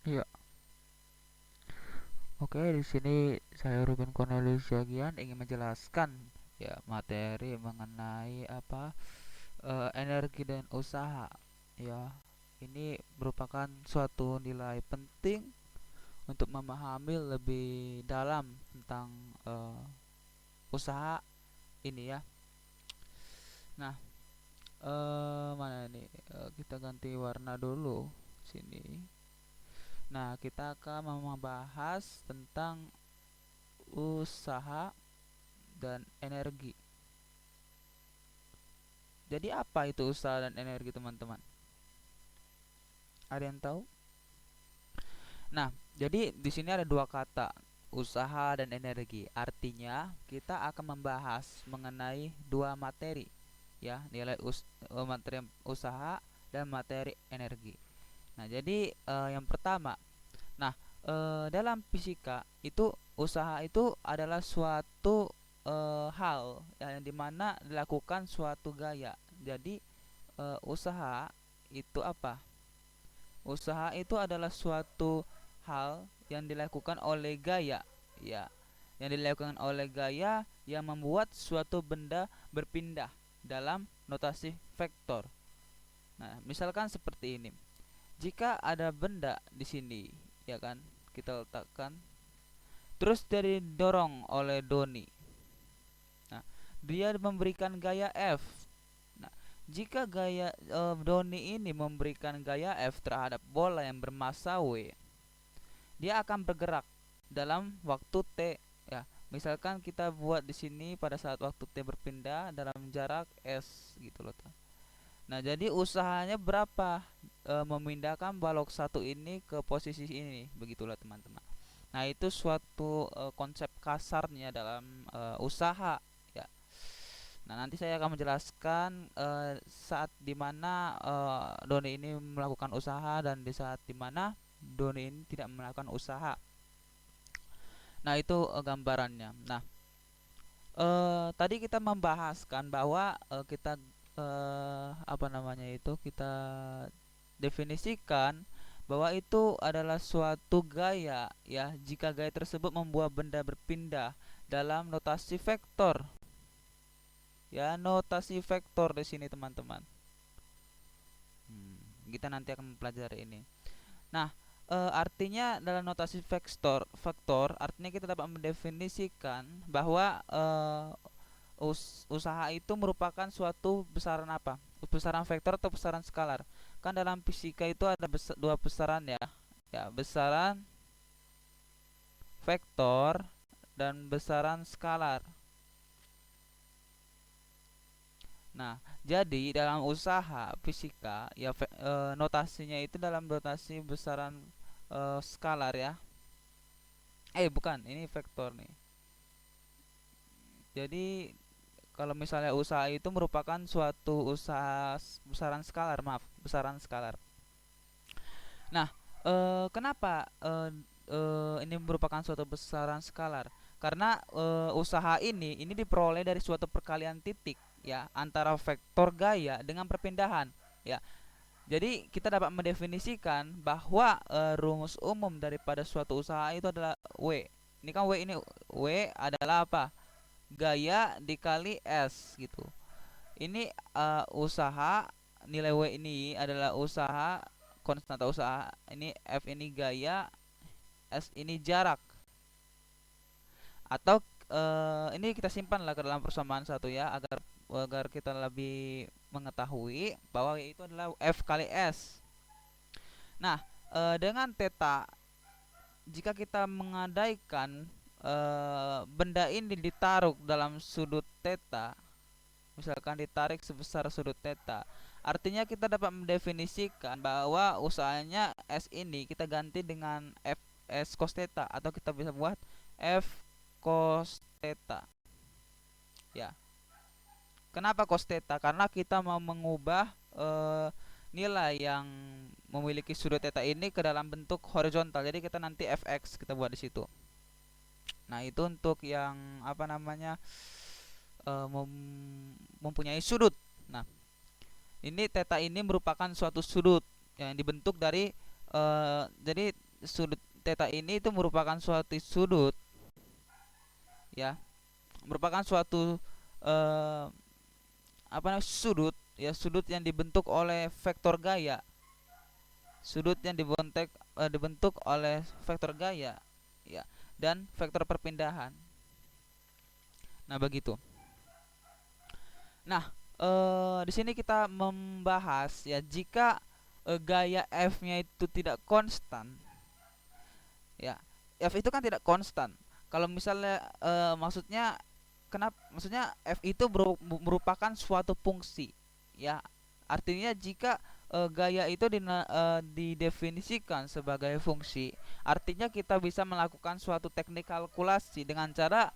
Iya. Oke, di sini saya Ruben Cornelius Jagian ingin menjelaskan ya materi mengenai energi dan usaha. Ya, ini merupakan suatu nilai penting untuk memahami lebih dalam tentang usaha ini ya. Nah, mana ini? Kita ganti warna dulu sini. Nah, kita akan membahas tentang usaha dan energi. Jadi apa itu usaha dan energi, teman-teman? Ada yang tahu? Nah, jadi di sini ada dua kata, usaha dan energi. Artinya, kita akan membahas mengenai dua materi, ya, materi usaha dan materi energi. Nah, jadi yang pertama, nah, dalam fisika itu usaha itu adalah suatu hal yang dimana dilakukan suatu gaya. Jadi usaha itu apa? Usaha itu adalah suatu hal yang dilakukan oleh gaya, ya, yang dilakukan oleh gaya yang membuat suatu benda berpindah dalam notasi vektor. Nah, misalkan seperti ini. Jika ada benda di sini, ya kan, kita letakkan, terus dia didorong oleh Doni. Nah, dia memberikan gaya F. Nah, jika gaya Doni ini memberikan gaya F terhadap bola yang bermassa W, dia akan bergerak dalam waktu T, ya. Misalkan kita buat di sini pada saat waktu T berpindah dalam jarak S gitu loh. Nah, jadi usahanya berapa memindahkan balok satu ini ke posisi ini, begitulah teman-teman. Nah, itu suatu konsep kasarnya dalam usaha, ya. Nah, nanti saya akan menjelaskan saat dimana Doni ini melakukan usaha dan di saat dimana Doni ini tidak melakukan usaha. Nah, itu gambarannya. Nah, tadi kita membahaskan bahwa kita apa namanya itu kita definisikan bahwa itu adalah suatu gaya, ya, jika gaya tersebut membuat benda berpindah dalam notasi vektor, ya, notasi vektor di sini teman-teman. Kita nanti akan mempelajari ini. Nah, artinya dalam notasi vektor artinya kita dapat mendefinisikan bahwa usaha itu merupakan suatu besaran apa? Besaran vektor atau besaran skalar? Kan dalam fisika itu ada dua besaran, ya. Ya, besaran vektor dan besaran skalar. Nah, jadi dalam usaha fisika ya notasinya itu dalam notasi besaran skalar, ya. Bukan, ini vektor nih. Jadi kalau misalnya usaha itu merupakan suatu usaha besaran skalar, maaf, besaran skalar. Nah, kenapa ini merupakan suatu besaran skalar? Karena usaha ini diperoleh dari suatu perkalian titik, ya, antara vektor gaya dengan perpindahan, ya. Jadi kita dapat mendefinisikan bahwa rumus umum daripada suatu usaha itu adalah W. Ini kan W adalah apa? Gaya dikali S gitu. Ini usaha, nilai W ini adalah usaha, konstanta usaha. Ini F ini gaya, S ini jarak. Atau ini kita simpanlah ke dalam persamaan satu, ya, agar agar kita lebih mengetahui bahwa itu adalah F kali S. Nah, dengan theta, jika kita mengandaikan benda ini ditaruh dalam sudut theta, misalkan ditarik sebesar sudut theta, artinya kita dapat mendefinisikan bahwa usahanya S ini kita ganti dengan F S cos theta, atau kita bisa buat F cos theta, ya. Kenapa cos theta? Karena kita mau mengubah nilai yang memiliki sudut theta ini ke dalam bentuk horizontal. Jadi kita nanti fx kita buat di situ. Nah, itu untuk yang apa namanya mempunyai sudut. Nah, ini theta ini merupakan suatu sudut yang dibentuk dari jadi sudut theta ini itu merupakan suatu sudut, ya, merupakan suatu eh, apa namanya, sudut, ya, sudut yang dibentuk oleh vektor gaya, sudut yang dibentuk oleh vektor gaya, ya, dan vektor perpindahan. Nah, begitu. Nah, di sini kita membahas, ya, jika gaya f-nya itu tidak konstan, ya, f itu kan tidak konstan. Kalau misalnya maksudnya kenapa? Maksudnya f itu merupakan suatu fungsi, ya. Artinya jika gaya itu didefinisikan sebagai fungsi, artinya kita bisa melakukan suatu teknik kalkulasi dengan cara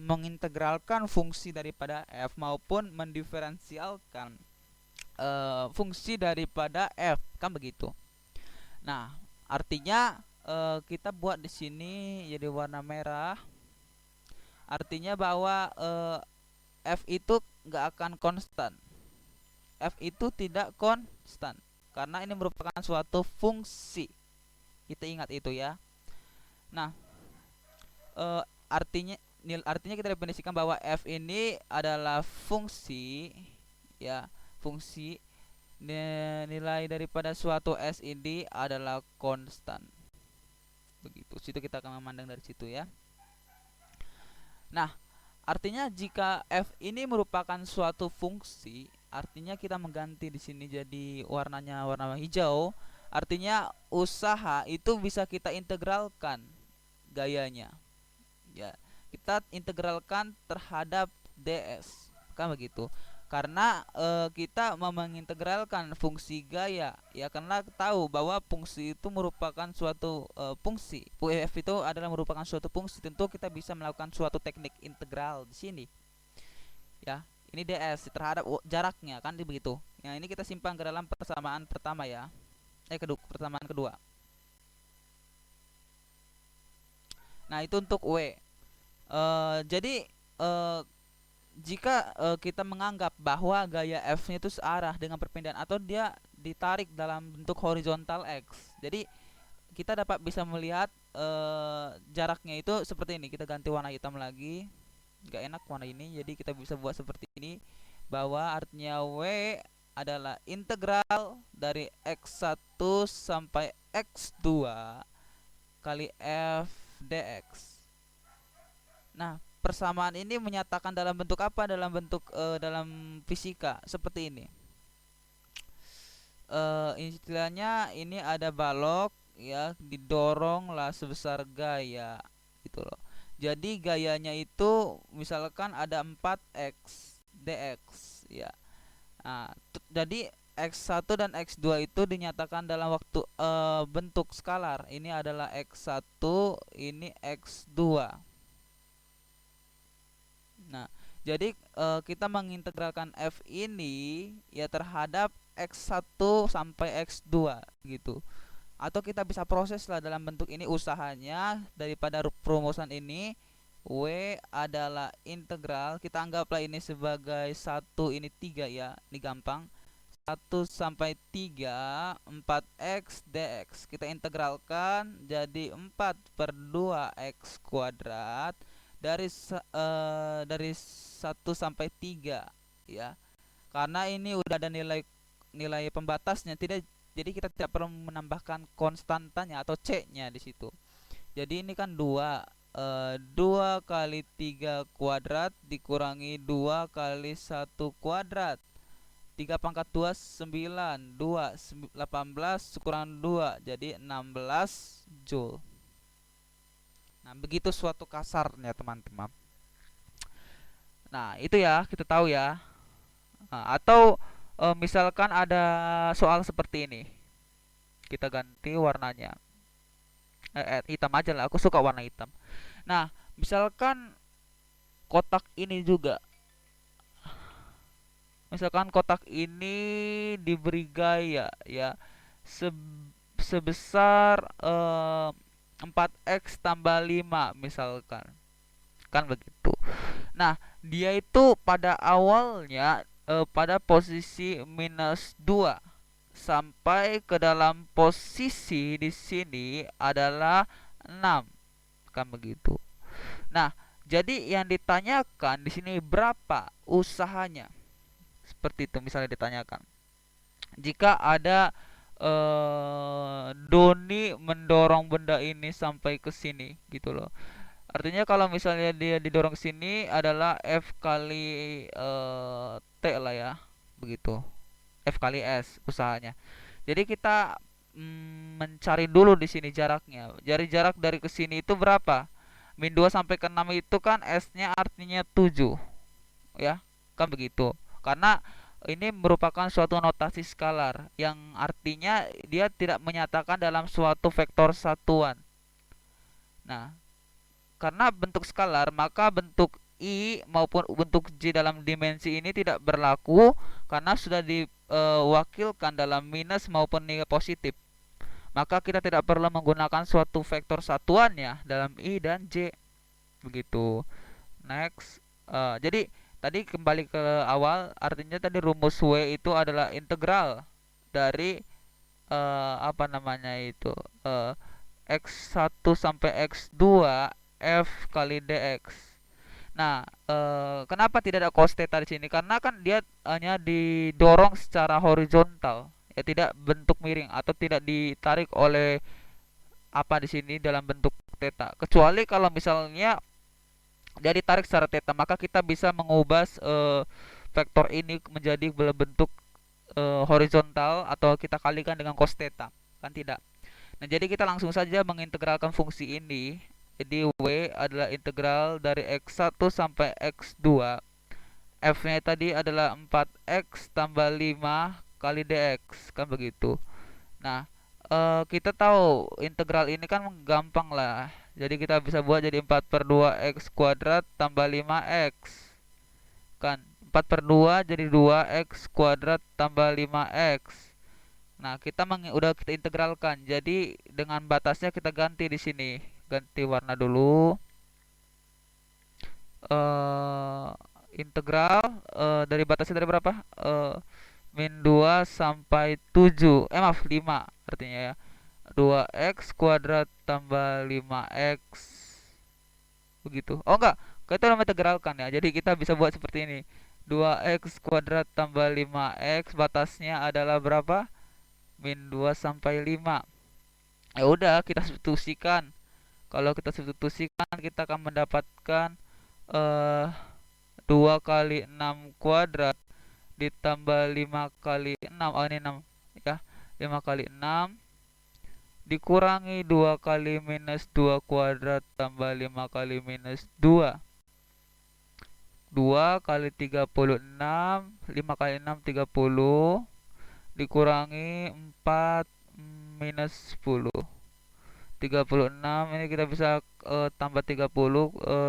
mengintegralkan fungsi daripada f maupun mendiferensialkan fungsi daripada f, kan begitu. Nah, artinya kita buat di sini jadi warna merah. Artinya bahwa f itu nggak akan konstan. F itu tidak konstan karena ini merupakan suatu fungsi. Kita ingat itu, ya. Nah, artinya kita definisikan bahwa f ini adalah fungsi, ya, fungsi nilai daripada suatu s ini adalah konstan. Begitu. Situ kita akan memandang dari situ, ya. Nah, artinya jika f ini merupakan suatu fungsi, artinya kita mengganti di sini jadi warnanya warna hijau. Artinya usaha itu bisa kita integralkan gayanya, ya. Kita integralkan terhadap ds, kan begitu. Karena kita mengintegralkan fungsi gaya, ya, karena tahu bahwa fungsi itu merupakan suatu fungsi. F itu adalah merupakan suatu fungsi. Tentu kita bisa melakukan suatu teknik integral di sini, ya. Ini ds terhadap jaraknya, kan begitu. Nah, ini kita simpan ke dalam persamaan pertama, ya. Persamaan kedua. Nah, itu untuk w. Jadi jika kita menganggap bahwa gaya f-nya itu searah dengan perpindahan atau dia ditarik dalam bentuk horizontal x, jadi kita dapat bisa melihat jaraknya itu seperti ini. Kita ganti warna hitam lagi, nggak enak warna ini, jadi kita bisa buat seperti ini, bahwa artinya w adalah integral dari x1 sampai x2 kali f dx. Nah, persamaan ini menyatakan dalam bentuk apa? Dalam bentuk dalam fisika seperti ini. Istilahnya ini ada balok, ya, didoronglah sebesar gaya, gitu loh. Jadi gayanya itu misalkan ada 4x dx, ya. Nah, jadi x1 dan x2 itu dinyatakan dalam waktu bentuk skalar. Ini adalah x1, ini x2. Nah, jadi kita mengintegralkan f ini, ya, terhadap x1 sampai x2 gitu. Atau kita bisa proses lah dalam bentuk ini usahanya daripada rumusan ini. W adalah integral, kita anggaplah ini sebagai 1, ini 3, ya. Ini gampang. 1 sampai 3 4x dx. Kita integralkan jadi 4/2x kuadrat dari 1 sampai 3, ya. Karena ini udah ada nilai pembatasnya, jadi kita tidak perlu menambahkan konstantanya atau c-nya di situ. Jadi ini kan 2 kali 3 kuadrat dikurangi 2 kali 1 kuadrat. 3 pangkat 2 9, 2 18 kurang 2 jadi 16 joule. Nah, begitu suatu kasarnya, teman-teman. Nah, itu, ya, kita tahu, ya. Nah, atau misalkan ada soal seperti ini, kita ganti warnanya hitam aja lah, aku suka warna hitam. Nah, misalkan kotak ini juga, misalkan kotak ini diberi gaya, ya, sebesar 4x tambah 5 misalkan, kan begitu. Nah, dia itu pada awalnya pada posisi -2, sampai ke dalam posisi di sini adalah 6, kan begitu. Nah, jadi yang ditanyakan di sini berapa usahanya? Seperti itu misalnya ditanyakan. Jika ada Doni mendorong benda ini sampai ke sini gitu loh. Artinya kalau misalnya dia didorong ke sini adalah F kali T lah ya. Begitu. F kali S usahanya. Jadi kita mencari dulu di sini jaraknya. Jadi jarak dari ke sini itu berapa? Min 2 sampai ke 6 itu kan S-nya artinya 7, ya. Kan begitu. Karena ini merupakan suatu notasi skalar yang artinya dia tidak menyatakan dalam suatu vektor satuan. Nah, karena bentuk skalar, maka bentuk I maupun bentuk J dalam dimensi ini tidak berlaku karena sudah diwakilkan dalam minus maupun nilai positif. Maka kita tidak perlu menggunakan suatu vektor satuannya dalam I dan J. Begitu. Next. Jadi tadi kembali ke awal, artinya tadi rumus W itu adalah integral dari apa namanya itu X1 sampai X2 F kali dx. Nah, kenapa tidak ada cos theta di sini? Karena kan dia hanya didorong secara horizontal, ya tidak bentuk miring atau tidak ditarik oleh apa di sini dalam bentuk theta. Kecuali kalau misalnya dia ditarik secara theta, maka kita bisa mengubah vektor ini menjadi berbentuk horizontal atau kita kalikan dengan cos theta. Kan tidak. Nah, jadi kita langsung saja mengintegralkan fungsi ini. Jadi W adalah integral dari X1 sampai X2. F-nya tadi adalah 4X tambah 5 kali dx, kan begitu. Nah, kita tahu integral ini kan gampang lah. Jadi kita bisa buat jadi 4 per 2 X kuadrat tambah 5X. Kan 4 per 2 jadi 2X kuadrat tambah 5X. Nah, udah kita integralkan. Jadi dengan batasnya kita ganti di sini. Ganti warna dulu. Integral dari batasnya dari berapa? Min 2 sampai 7. Maaf, 5 artinya ya. 2x kuadrat tambah 5x. Begitu. Oh enggak, kita udah mengintegralkan ya. Jadi kita bisa buat seperti ini. 2x kuadrat tambah 5x batasnya adalah berapa? Min 2 sampai 5. Ya udah, kita substitusikan. Kalau kita substitusikan, kita akan mendapatkan 2 kali 6 kuadrat ditambah 5 kali 6. Oh, ini 6 ya. 5 kali 6 dikurangi 2 kali minus 2 kuadrat tambah 5 kali minus 2. 2 kali 36, 5 kali 6 30 dikurangi 4 minus 10. 36 ini kita bisa tambah 30,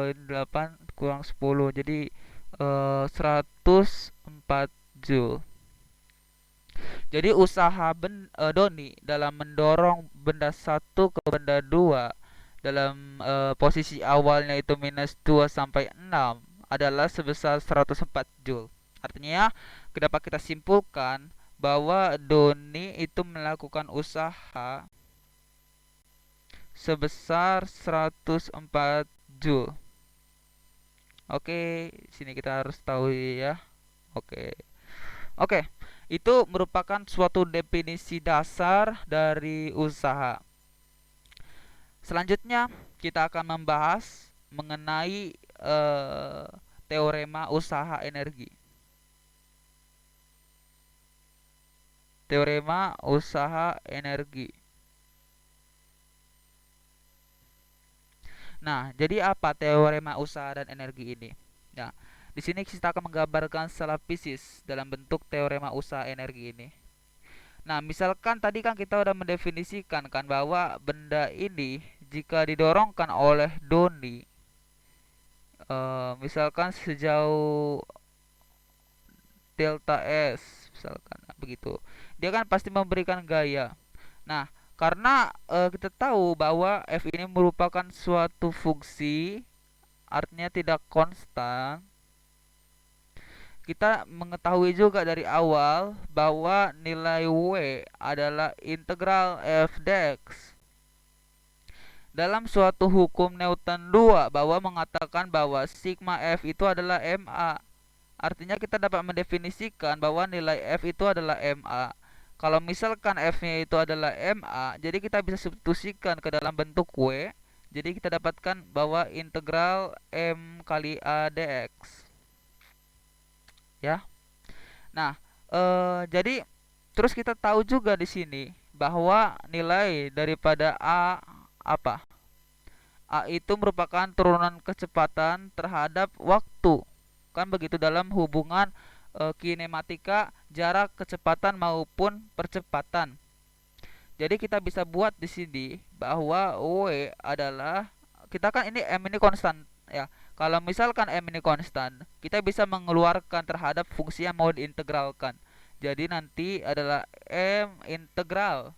ini 8 kurang 10 jadi 104 Joule. Jadi usaha Doni dalam mendorong benda satu ke benda 2 dalam posisi awalnya itu minus 2 sampai 6 adalah sebesar 104 Joule. Artinya dapat kita simpulkan bahwa Doni itu melakukan usaha sebesar 104 Joule. Oke, sini kita harus tahu ya. Oke. Oke, itu merupakan suatu definisi dasar dari usaha. Selanjutnya, kita akan membahas mengenai teorema usaha energi. Teorema usaha energi. Nah, jadi apa teorema usaha dan energi ini? Nah, di sini kita akan menggambarkan skala fisis dalam bentuk teorema usaha energi ini. Nah, misalkan tadi kan kita udah mendefinisikan kan bahwa benda ini jika didorongkan oleh Doni, misalkan sejauh delta S, misalkan begitu, dia kan pasti memberikan gaya. Nah, karena kita tahu bahwa F ini merupakan suatu fungsi, artinya tidak konstan. kita mengetahui juga dari awal bahwa nilai W adalah integral f dx. Dalam suatu hukum Newton 2 bahwa mengatakan bahwa sigma F itu adalah MA. Artinya kita dapat mendefinisikan bahwa nilai F itu adalah MA. Kalau misalkan F-nya itu adalah MA, jadi kita bisa substitusikan ke dalam bentuk W. Jadi kita dapatkan bahwa integral M kali A dx. Ya. Nah, jadi terus kita tahu juga di sini bahwa nilai daripada A apa? A itu merupakan turunan kecepatan terhadap waktu. Kan begitu dalam hubungan kinematika, jarak, kecepatan maupun percepatan. Jadi kita bisa buat di sini bahwa W adalah, kita kan ini M ini konstan ya. Kalau misalkan M ini konstan, kita bisa mengeluarkan terhadap fungsi yang mau diintegralkan. Jadi nanti adalah M integral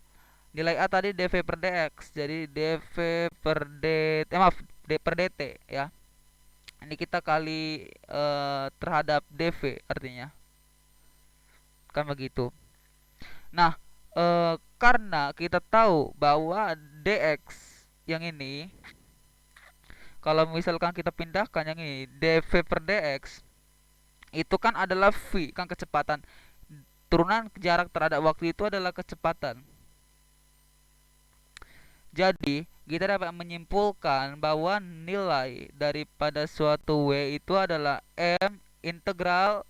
nilai A tadi dv per dx, jadi dv per dt, maaf, d per dt ya. Ini kita kali terhadap dv artinya, kan begitu. Nah, karena kita tahu bahwa dx yang ini, kalau misalkan kita pindahkan yang ini dv per dx, itu kan adalah v, kan kecepatan. Turunan jarak terhadap waktu itu adalah kecepatan. Jadi, kita dapat menyimpulkan bahwa nilai daripada suatu W itu adalah M integral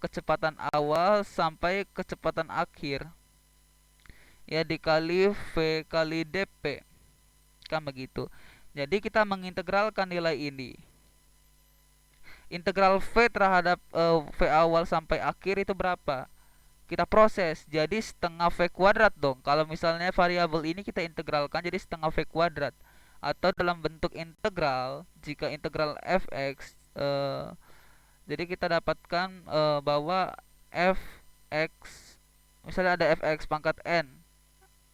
kecepatan awal sampai kecepatan akhir. Ya, dikali V kali dP. Kan begitu. Jadi, kita mengintegralkan nilai ini. Integral V terhadap V awal sampai akhir itu berapa? Kita proses jadi setengah V kuadrat dong. Kalau misalnya variabel ini kita integralkan jadi setengah V kuadrat, atau dalam bentuk integral jika integral fx, jadi kita dapatkan bahwa fx, misalnya ada fx pangkat n,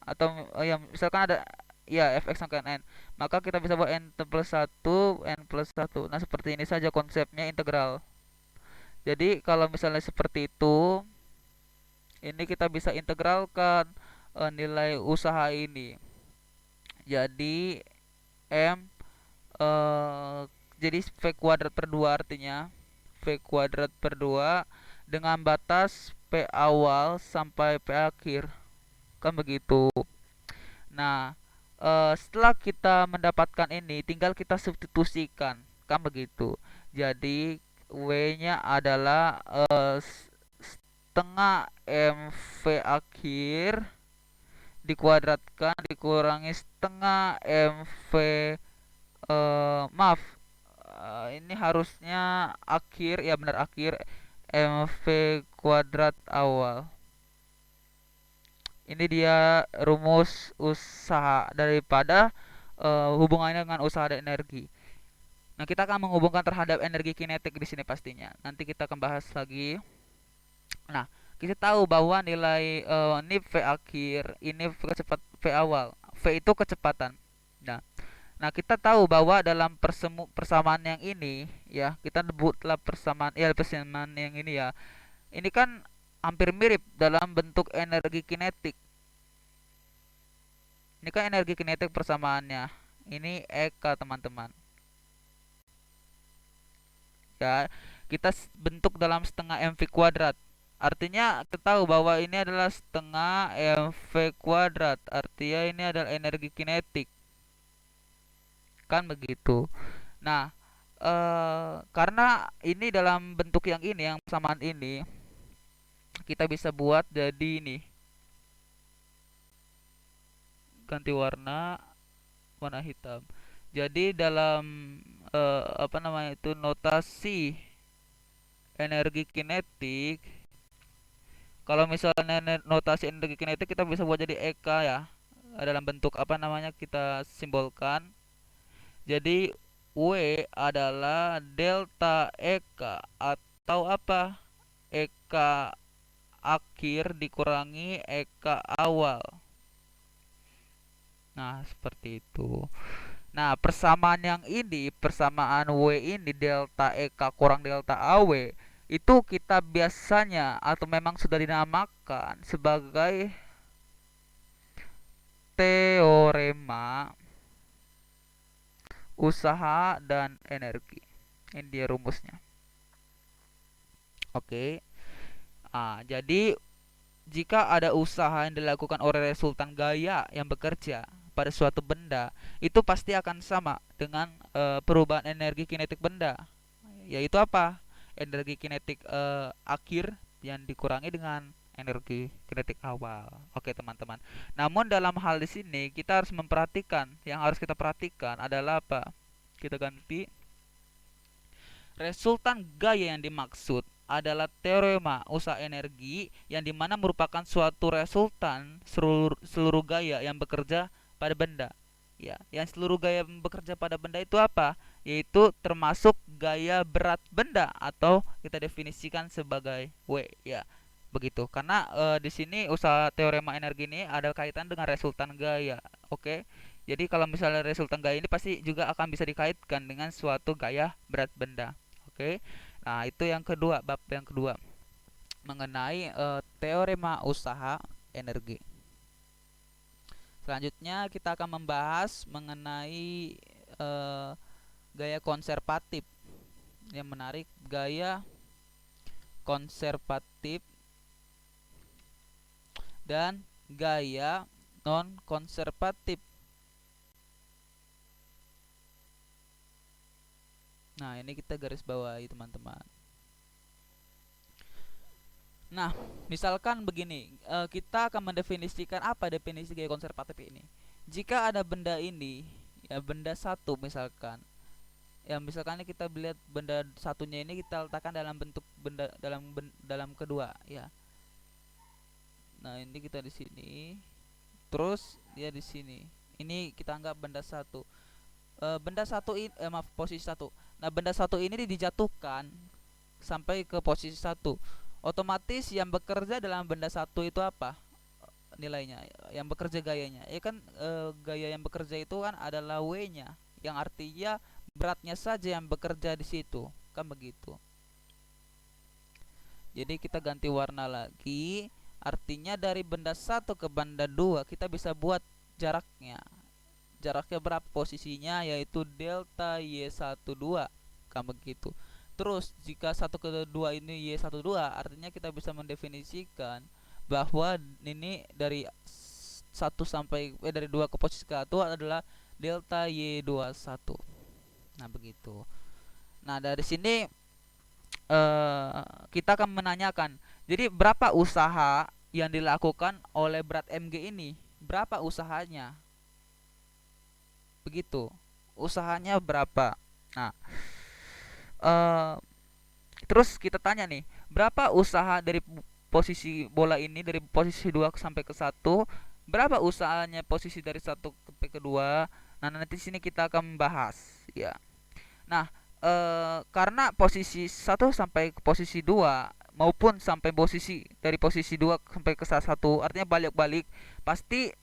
atau ya misalkan ada ya fx pangkat n, maka kita bisa buat n plus 1 n plus 1. Nah, seperti ini saja konsepnya integral. Jadi kalau misalnya seperti itu, ini kita bisa integralkan nilai usaha ini. Jadi M jadi V kuadrat per 2, artinya V kuadrat per 2 dengan batas P awal sampai P akhir. Kan begitu. Nah, setelah kita mendapatkan ini, tinggal kita substitusikan. Kan begitu. Jadi W-nya adalah setengah MV akhir dikuadratkan dikurangi setengah MV, maaf, ini harusnya akhir, ya benar akhir, MV kuadrat awal. Ini dia rumus usaha daripada hubungannya dengan usaha dan energi. Nah, kita akan menghubungkan terhadap energi kinetik di sini pastinya. Nanti kita akan bahas lagi. Nah, kita tahu bahwa nilai ini V akhir, ini V awal. V itu kecepatan. Nah, kita tahu bahwa dalam persamaan yang ini ya, kita sebutlah persamaan yang ini ya. Ini kan hampir mirip dalam bentuk energi kinetik. Ini kan energi kinetik persamaannya. Ini EK, teman-teman. Ya, kita bentuk dalam setengah mv kuadrat. Artinya kita tahu bahwa ini adalah setengah mv kuadrat. Artinya ini adalah energi kinetik. Kan begitu. Nah, karena ini dalam bentuk yang ini, yang persamaan ini, kita bisa buat jadi ini. Ganti warna hitam. Jadi dalam apa namanya itu, notasi energi kinetik, kalau misalnya notasi energi kinetik kita bisa buat jadi EK ya, dalam bentuk apa namanya, kita simbolkan. Jadi W adalah delta EK, atau apa, EK akhir dikurangi EK awal. Nah, seperti itu. Nah, persamaan yang ini, persamaan W ini, delta EK kurang delta AW, itu kita biasanya atau memang sudah dinamakan sebagai teorema usaha dan energi. Ini dia rumusnya. Oke. Jadi jika ada usaha yang dilakukan oleh resultan gaya yang bekerja pada suatu benda, itu pasti akan sama dengan perubahan energi kinetik benda. Yaitu apa? Energi kinetik akhir yang dikurangi dengan energi kinetik awal. Oke, teman-teman. Namun dalam hal di sini kita harus memperhatikan, yang harus kita perhatikan adalah apa? Kita ganti resultan gaya yang dimaksud adalah teorema usaha energi yang dimana merupakan suatu resultan seluruh gaya yang bekerja pada benda. Ya, yang seluruh gaya yang bekerja pada benda itu apa? Yaitu termasuk gaya berat benda atau kita definisikan sebagai W. Ya, begitu. Karena di sini usaha teorema energi ini ada kaitan dengan resultan gaya. Oke. Jadi kalau misalnya resultan gaya ini pasti juga akan bisa dikaitkan dengan suatu gaya berat benda. Oke. Nah, itu yang kedua, bab yang kedua mengenai teorema usaha energi. Selanjutnya kita akan membahas mengenai gaya konservatif. Yang menarik, gaya konservatif dan gaya non konservatif. Nah, ini kita garis bawahi, teman-teman. Nah, misalkan begini, kita akan mendefinisikan apa definisi gaya konservatif ini. Jika ada benda ini, ya benda satu misalkan, ya misalkan kita lihat benda satunya ini kita letakkan dalam bentuk benda dalam kedua, ya. Nah, ini kita di sini, terus dia di sini. Ini kita anggap benda satu. Benda satu ini, maaf, posisi satu. Nah, benda satu ini dijatuhkan sampai ke posisi satu. Otomatis yang bekerja dalam benda satu itu apa nilainya? Yang bekerja gayanya, ya kan gaya yang bekerja itu kan adalah W-nya, yang artinya beratnya saja yang bekerja di situ, kan begitu. Jadi kita ganti warna lagi, artinya dari benda satu ke benda dua kita bisa buat jaraknya. Jaraknya berapa posisinya, yaitu delta Y12, kan begitu. Terus jika satu ke dua ini Y12, artinya kita bisa mendefinisikan bahwa ini dari dari 2 ke posisi ke 1 adalah delta Y21. Nah, begitu. Nah, dari sini kita akan menanyakan, jadi berapa usaha yang dilakukan oleh berat Mg ini? Berapa usahanya? Begitu. Usahanya berapa? Nah, terus kita tanya nih, berapa usaha dari posisi bola ini dari posisi 2 sampai ke 1? Berapa usahanya posisi dari 1 sampai ke 2? Nah, nanti sini kita akan membahas, ya. Nah, karena posisi 1 sampai ke posisi 2 maupun sampai posisi dari posisi 2 sampai ke 1 artinya balik-balik, pasti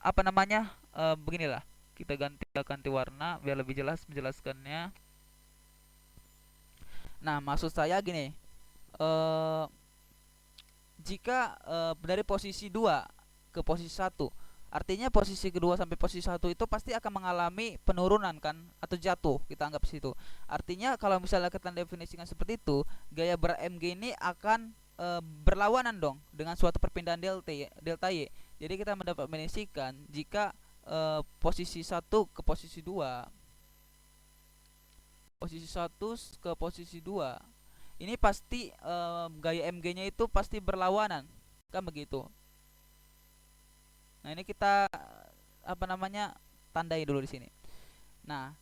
apa namanya? Beginilah. Kita ganti warna biar lebih jelas menjelaskannya. Nah, maksud saya gini, jika dari posisi 2 ke posisi 1, artinya posisi kedua sampai posisi 1 itu pasti akan mengalami penurunan kan, atau jatuh, kita anggap situ. Artinya kalau misalnya kita definisikan seperti itu, gaya berat Mg ini akan berlawanan dong dengan suatu perpindahan delta Y. Jadi kita mendefinisikan jika posisi 1 ke posisi 2, posisi 1 ke posisi 2 ini pasti gaya Mg nya itu pasti berlawanan, kan begitu. Nah, ini kita apa namanya, tandai dulu di sini. Nah,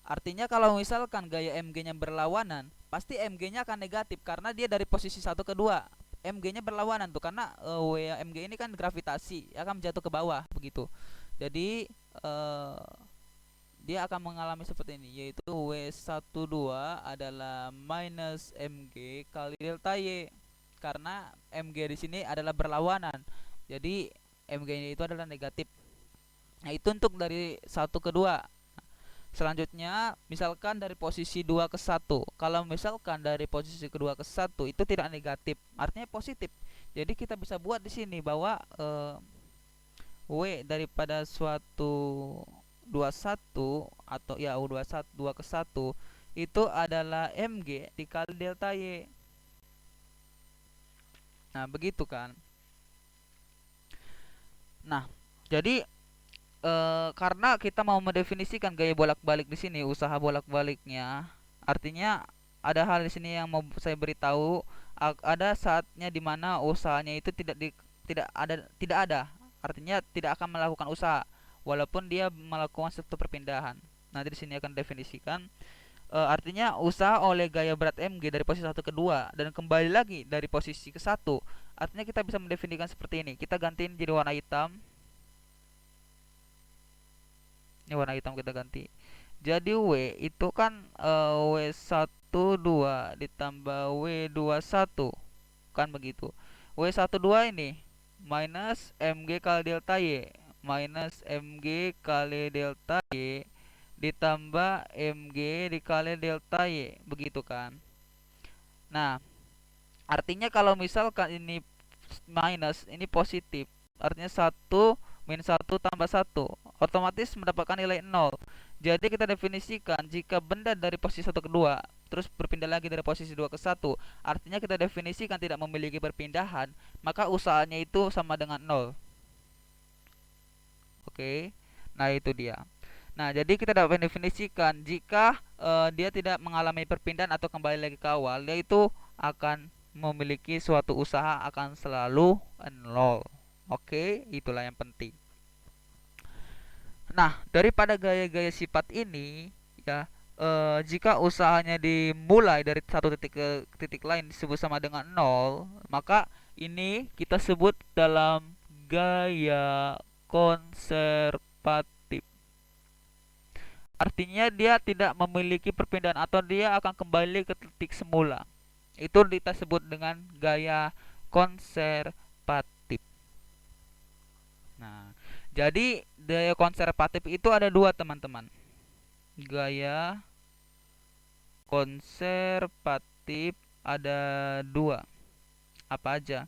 artinya kalau misalkan gaya Mg nya berlawanan, pasti Mg nya akan negatif karena dia dari posisi 1 ke 2 Mg nya berlawanan tuh, karena W Mg ini kan gravitasi, akan jatuh ke bawah begitu. Jadi dia akan mengalami seperti ini, yaitu W12 adalah minus Mg kali delta Y, karena Mg di sini adalah berlawanan. Jadi Mg itu adalah negatif. Nah, itu untuk dari 1 ke 2. Selanjutnya, misalkan dari posisi 2 ke 1. Kalau misalkan dari posisi kedua ke 1 itu tidak negatif, artinya positif. Jadi kita bisa buat di sini bahwa W daripada suatu 21 atau ya U21 2 ke 1 itu adalah Mg dikali delta Y. Nah, begitu kan. Nah, jadi karena kita mau mendefinisikan gaya bolak-balik di sini, usaha bolak-baliknya, artinya ada hal di sini yang mau saya beritahu. Ada saatnya di mana usahanya itu tidak ada, artinya tidak akan melakukan usaha walaupun dia melakukan suatu perpindahan. Nanti di sini akan definisikan. Artinya usaha oleh gaya berat Mg dari posisi 1 ke 2 dan kembali lagi dari posisi ke 1. Artinya kita bisa mendefinisikan seperti ini. Kita gantiin jadi warna hitam. Ini warna hitam kita ganti. Jadi W itu kan W12 ditambah W21 kan begitu. W12 ini minus Mg kali delta Y minus Mg kali delta Y ditambah Mg dikali delta Y, begitu kan. Nah, artinya kalau misalkan ini minus, ini positif, artinya 1 - 1 tambah 1 otomatis mendapatkan nilai 0. Jadi kita definisikan jika benda dari posisi 1 ke 2 terus berpindah lagi dari posisi 2 ke 1, artinya kita definisikan tidak memiliki perpindahan, maka usahanya itu sama dengan 0. Oke. Nah, itu dia. Nah, jadi kita dapat mendefinisikan jika dia tidak mengalami perpindahan atau kembali lagi ke awal, dia itu akan memiliki suatu usaha akan selalu 0. Oke, itulah yang penting. Nah, daripada gaya-gaya sifat ini, ya, jika usahanya dimulai dari satu titik ke titik lain disebut sama dengan 0, maka ini kita sebut dalam gaya konservatif. Artinya dia tidak memiliki perpindahan atau dia akan kembali ke titik semula. Itu kita sebut dengan gaya konservatif. Nah, jadi gaya konservatif itu ada dua, teman-teman. Gaya konservatif ada dua. Apa aja?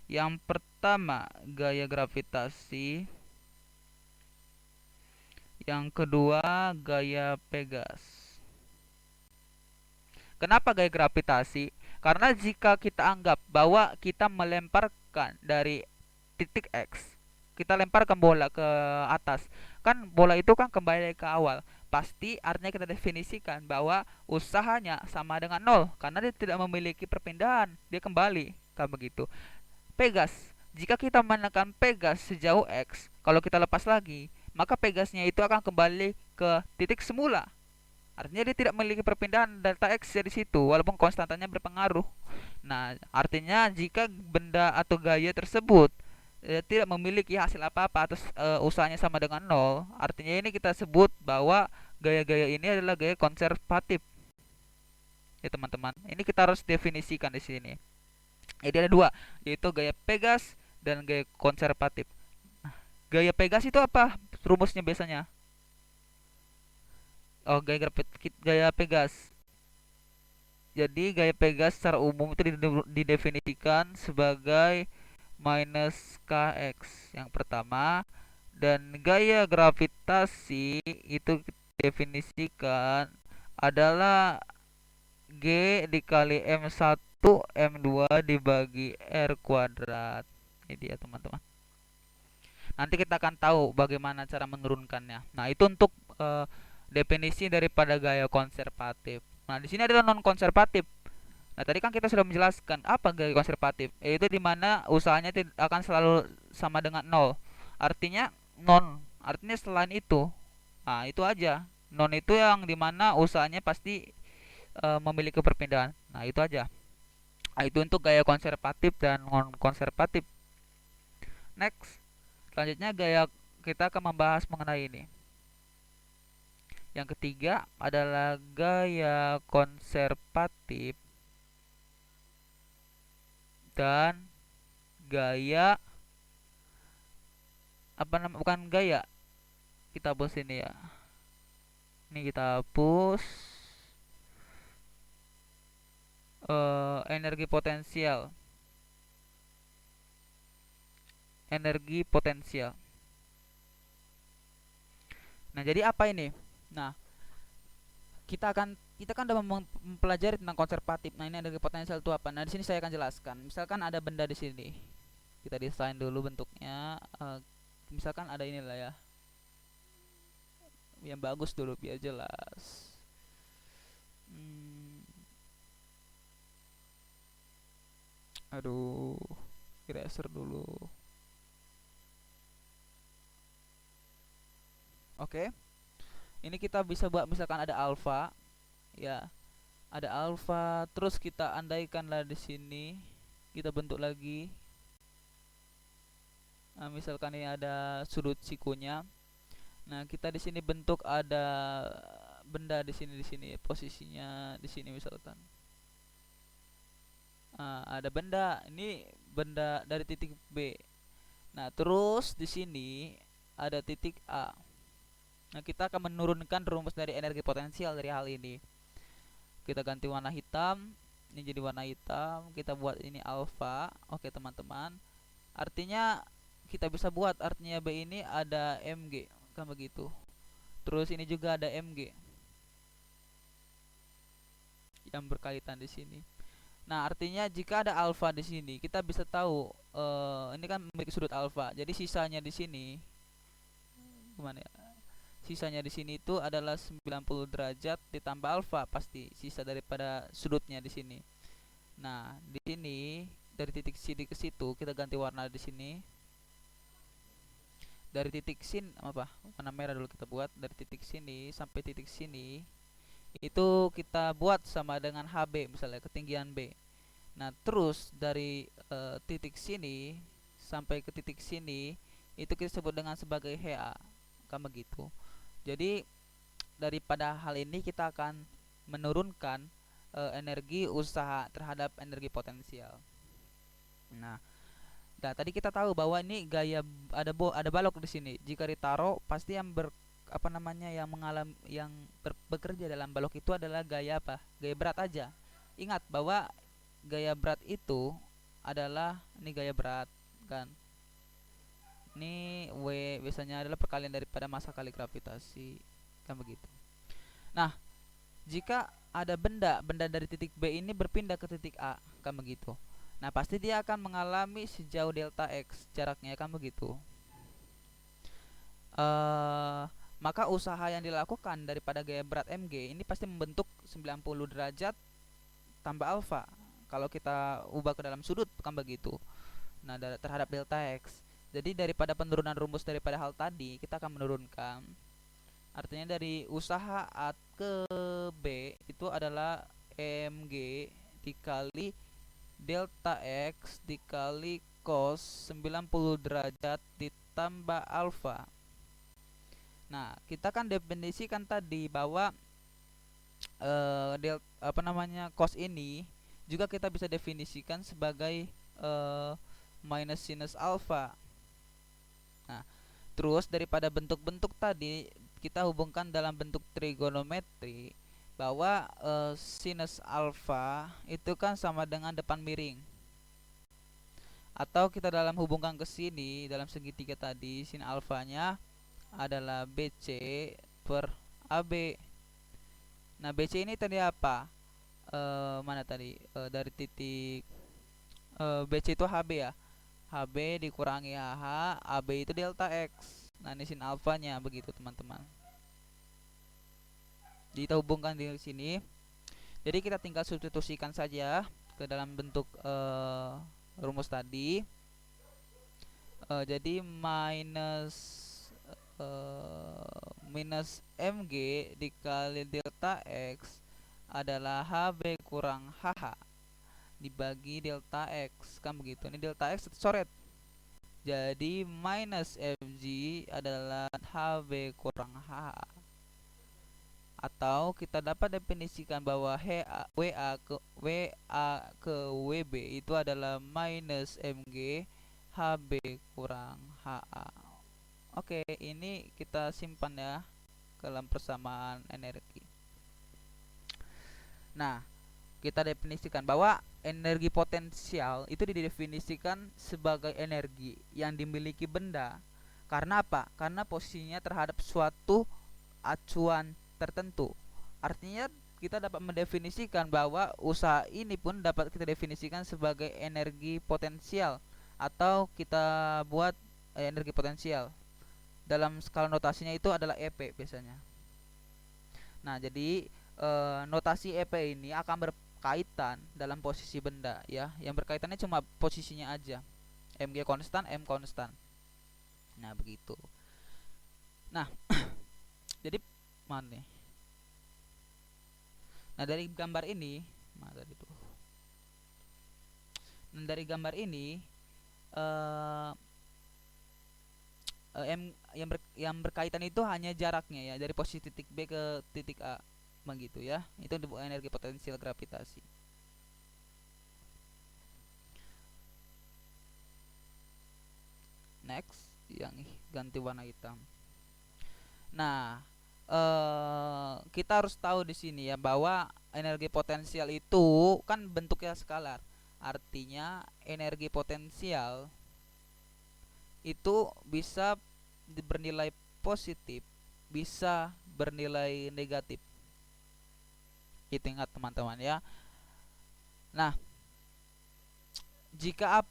Yang pertama gaya gravitasi, yang kedua gaya Pegas. Kenapa gaya gravitasi? Karena jika kita anggap bahwa kita melemparkan dari titik X, kita lemparkan bola ke atas, kan bola itu kan kembali ke awal. Pasti artinya kita definisikan bahwa usahanya sama dengan 0 karena dia tidak memiliki perpindahan, dia kembali kan begitu. Pegas, jika kita menekan Pegas sejauh X, kalau kita lepas lagi, maka Pegasnya itu akan kembali ke titik semula. Artinya dia tidak memiliki perpindahan delta X di situ walaupun konstantanya berpengaruh. Nah, artinya jika benda atau gaya tersebut tidak memiliki hasil apa-apa atau usahanya sama dengan 0, artinya ini kita sebut bahwa gaya-gaya ini adalah gaya konservatif. Ya, teman-teman. Ini kita harus definisikan di sini. Jadi ada dua, yaitu gaya Pegas dan gaya konservatif. Gaya Pegas itu apa rumusnya biasanya? Oh, gaya Pegas. Jadi gaya Pegas secara umum itu didefinisikan sebagai minus kx yang pertama, dan gaya gravitasi itu definisikan adalah G dikali M1 M2 dibagi R kuadrat. Ini dia, teman-teman. Nanti kita akan tahu bagaimana cara menurunkannya. Nah, itu untuk definisi daripada gaya konservatif. Nah, di sini adalah non konservatif. Nah, tadi kan kita sudah menjelaskan apa gaya konservatif, yaitu di mana usahanya akan selalu sama dengan 0. Artinya artinya selain itu. Nah, itu aja. Non itu yang di mana usahanya pasti memiliki perpindahan. Nah, itu aja. Nah, itu untuk gaya konservatif dan non konservatif. Next. Selanjutnya kita akan membahas mengenai ini. Yang ketiga adalah gaya konservatif dan gaya bukan gaya, kita bahas ini ya. Ini kita hapus. Energi potensial. Energi potensial. Nah, jadi apa ini? Nah, kita kan udah mempelajari tentang konservatif. Nah, ini energi potensial itu apa? Nah, di sini saya akan jelaskan. Misalkan ada benda di sini. Kita desain dulu bentuknya. Misalkan ada inilah ya. Yang bagus dulu biar jelas. Aduh, eraser dulu. Oke. Ini kita bisa buat misalkan ada alfa, ya. Ada alfa, terus kita andaikanlah di sini kita bentuk lagi. Nah, misalkan ini ada sudut sikunya. Nah, kita di sini bentuk ada benda di sini posisinya di sini misalkan. Nah, ada benda, ini benda dari titik B. Nah, terus di sini ada titik A. Nah, kita akan menurunkan rumus dari energi potensial dari hal ini. Kita ganti warna hitam, ini jadi warna hitam. Kita buat ini alfa. Oke, teman-teman. Artinya kita bisa buat artinya B ini ada Mg, kan begitu. Terus ini juga ada Mg yang berkaitan di sini. Nah, artinya jika ada alfa di sini, kita bisa tahu ini kan memiliki sudut alfa. Jadi sisanya di sini gimana ya? Sisanya di sini itu adalah 90 derajat ditambah alfa, pasti sisa daripada sudutnya di sini. Nah, di sini dari titik sini ke situ kita ganti warna di sini. Dari titik sini apa? Warna merah dulu kita buat. Dari titik sini sampai titik sini itu kita buat sama dengan HB misalnya, ketinggian B. Nah, terus dari titik sini sampai ke titik sini itu kita sebut dengan sebagai HA, kan begitu. Jadi daripada hal ini kita akan menurunkan energi usaha terhadap energi potensial. Nah, tadi kita tahu bahwa ini gaya ada balok di sini. Jika ditaruh pasti yang yang mengalami bekerja dalam balok itu adalah gaya apa? Gaya berat aja. Ingat bahwa gaya berat itu adalah ini gaya berat kan. Ini W biasanya adalah perkalian daripada massa kali gravitasi, kan begitu. Nah, jika ada benda dari titik B ini berpindah ke titik A, kan begitu. Nah, pasti dia akan mengalami sejauh delta X jaraknya, kan begitu. Maka usaha yang dilakukan daripada gaya berat Mg ini pasti membentuk 90 derajat tambah alfa. Kalau kita ubah ke dalam sudut, kan begitu. Nah, terhadap delta X. Jadi daripada penurunan rumus daripada hal tadi, kita akan menurunkan. Artinya dari usaha A ke B itu adalah Mg dikali delta X dikali cos 90 derajat ditambah alfa. Nah, kita kan definisikan tadi bahwa cos ini juga kita bisa definisikan sebagai minus sinus alfa. Nah, terus daripada bentuk-bentuk tadi kita hubungkan dalam bentuk trigonometri bahwa sinus alfa itu kan sama dengan depan miring. Atau kita dalam hubungkan ke sini dalam segitiga tadi, sin alfanya adalah BC per AB. Nah, BC ini tadi apa? Mana tadi? Dari titik BC itu HB ya. HB dikurangi HH, AB itu delta X. Nah, ini sin alfanya begitu, teman-teman. Jadi kita hubungkan di sini. Jadi kita tinggal substitusikan saja ke dalam bentuk rumus tadi. Jadi minus Mg dikali delta X adalah HB kurang HH dibagi delta X, kan begitu. Ini delta X coret. Jadi minus Mg adalah HB kurang HH. Atau kita dapat definisikan bahwa WA ke WB itu adalah minus Mg HB kurang HA. Oke, ini kita simpan ya dalam persamaan energi. Nah, kita definisikan bahwa energi potensial itu didefinisikan sebagai energi yang dimiliki benda. Karena apa? Karena posisinya terhadap suatu acuan tertentu. Artinya kita dapat mendefinisikan bahwa usaha ini pun dapat kita definisikan sebagai energi potensial, atau kita buat energi potensial. Dalam skala notasinya itu adalah EP biasanya. Nah, jadi notasi EP ini akan berkaitan dalam posisi benda ya. Yang berkaitannya cuma posisinya aja. Mg konstan, M konstan. Nah, begitu. Nah, jadi mana nih? Nah, dari gambar ini, dari gambar ini yang berkaitan itu hanya jaraknya ya, dari posisi titik B ke titik A begitu ya. Itu energi potensial gravitasi. Next, yang ganti warna hitam. Nah, kita harus tahu di sini ya bahwa energi potensial itu kan bentuknya skalar. Artinya energi potensial itu bisa bernilai positif, bisa bernilai negatif. Itu ingat teman-teman ya. Nah, jika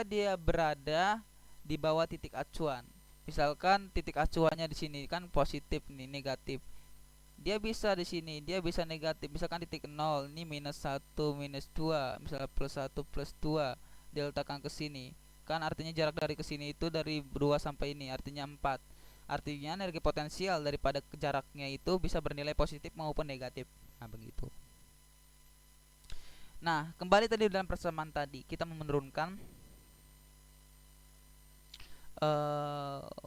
dia berada di bawah titik acuan. Misalkan titik acuannya di sini kan positif nih, negatif. Dia bisa di sini, dia bisa negatif. Misalkan titik 0, ini minus 1, minus 2, misalnya plus 1, plus 2. Diletakkan ke sini. Kan artinya jarak dari ke sini itu dari 2 sampai ini, artinya 4. Artinya energi potensial daripada jaraknya itu bisa bernilai positif maupun negatif. Nah, begitu. Nah, kembali tadi dalam persamaan tadi, kita menurunkan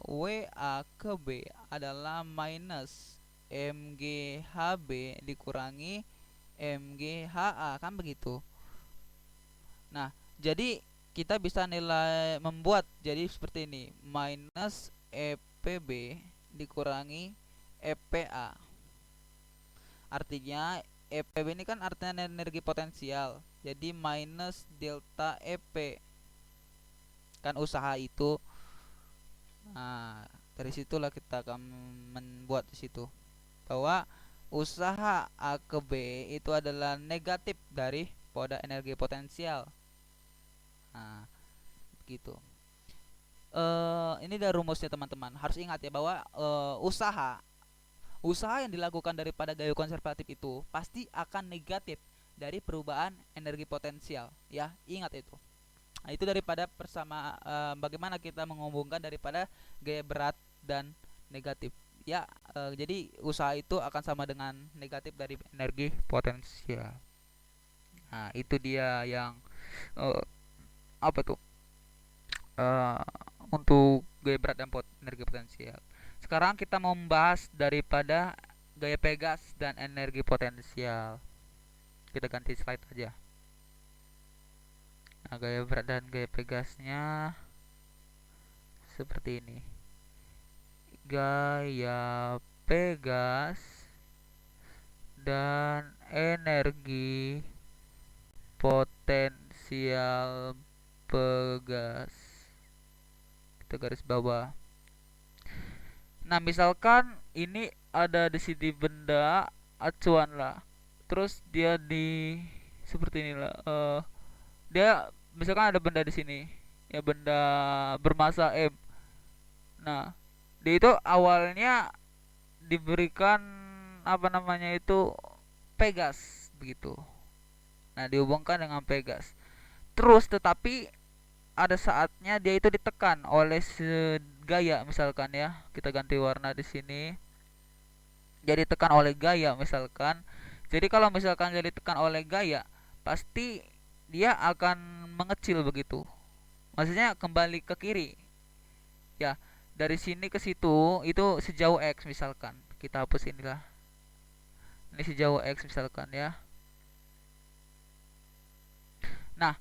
WA ke B adalah minus MGHB dikurangi MGHA, kan begitu. Nah, jadi kita bisa membuat jadi seperti ini, minus EPB dikurangi EPA. Artinya EPB ini kan artinya energi potensial, jadi minus delta EP kan usaha itu. Nah, dari situlah kita akan membuat di situ bahwa usaha A ke B itu adalah negatif dari pada energi potensial. Nah, begitu. Ini dari rumusnya teman-teman. Harus ingat ya bahwa usaha yang dilakukan daripada gaya konservatif itu pasti akan negatif dari perubahan energi potensial. Ya, ingat itu. Nah, itu daripada bagaimana kita menghubungkan daripada gaya berat dan negatif. Ya, jadi usaha itu akan sama dengan negatif dari energi potensial. Nah, itu dia yang apa tuh? Untuk gaya berat dan energi potensial. Sekarang kita mau membahas daripada gaya Pegas dan energi potensial. Kita ganti slide aja. Nah, gaya berat dan gaya Pegasnya seperti ini. Gaya Pegas dan energi potensial Pegas. Kita garis bawah. Nah, misalkan ini ada di sini benda acuan lah. Terus dia di seperti inilah. Dia misalkan ada benda di sini, ya benda bermassa M. Nah, dia itu awalnya diberikan apa namanya itu Pegas begitu. Nah, dihubungkan dengan Pegas. Terus tetapi ada saatnya dia itu ditekan oleh gaya, misalkan ya. Kita ganti warna di sini. Jadi tekan oleh gaya misalkan. Jadi kalau misalkan jadi tekan oleh gaya, pasti dia akan mengecil begitu. Maksudnya kembali ke kiri. Ya, dari sini ke situ itu sejauh X misalkan. Kita hapus inilah. Ini sejauh X misalkan ya. Nah,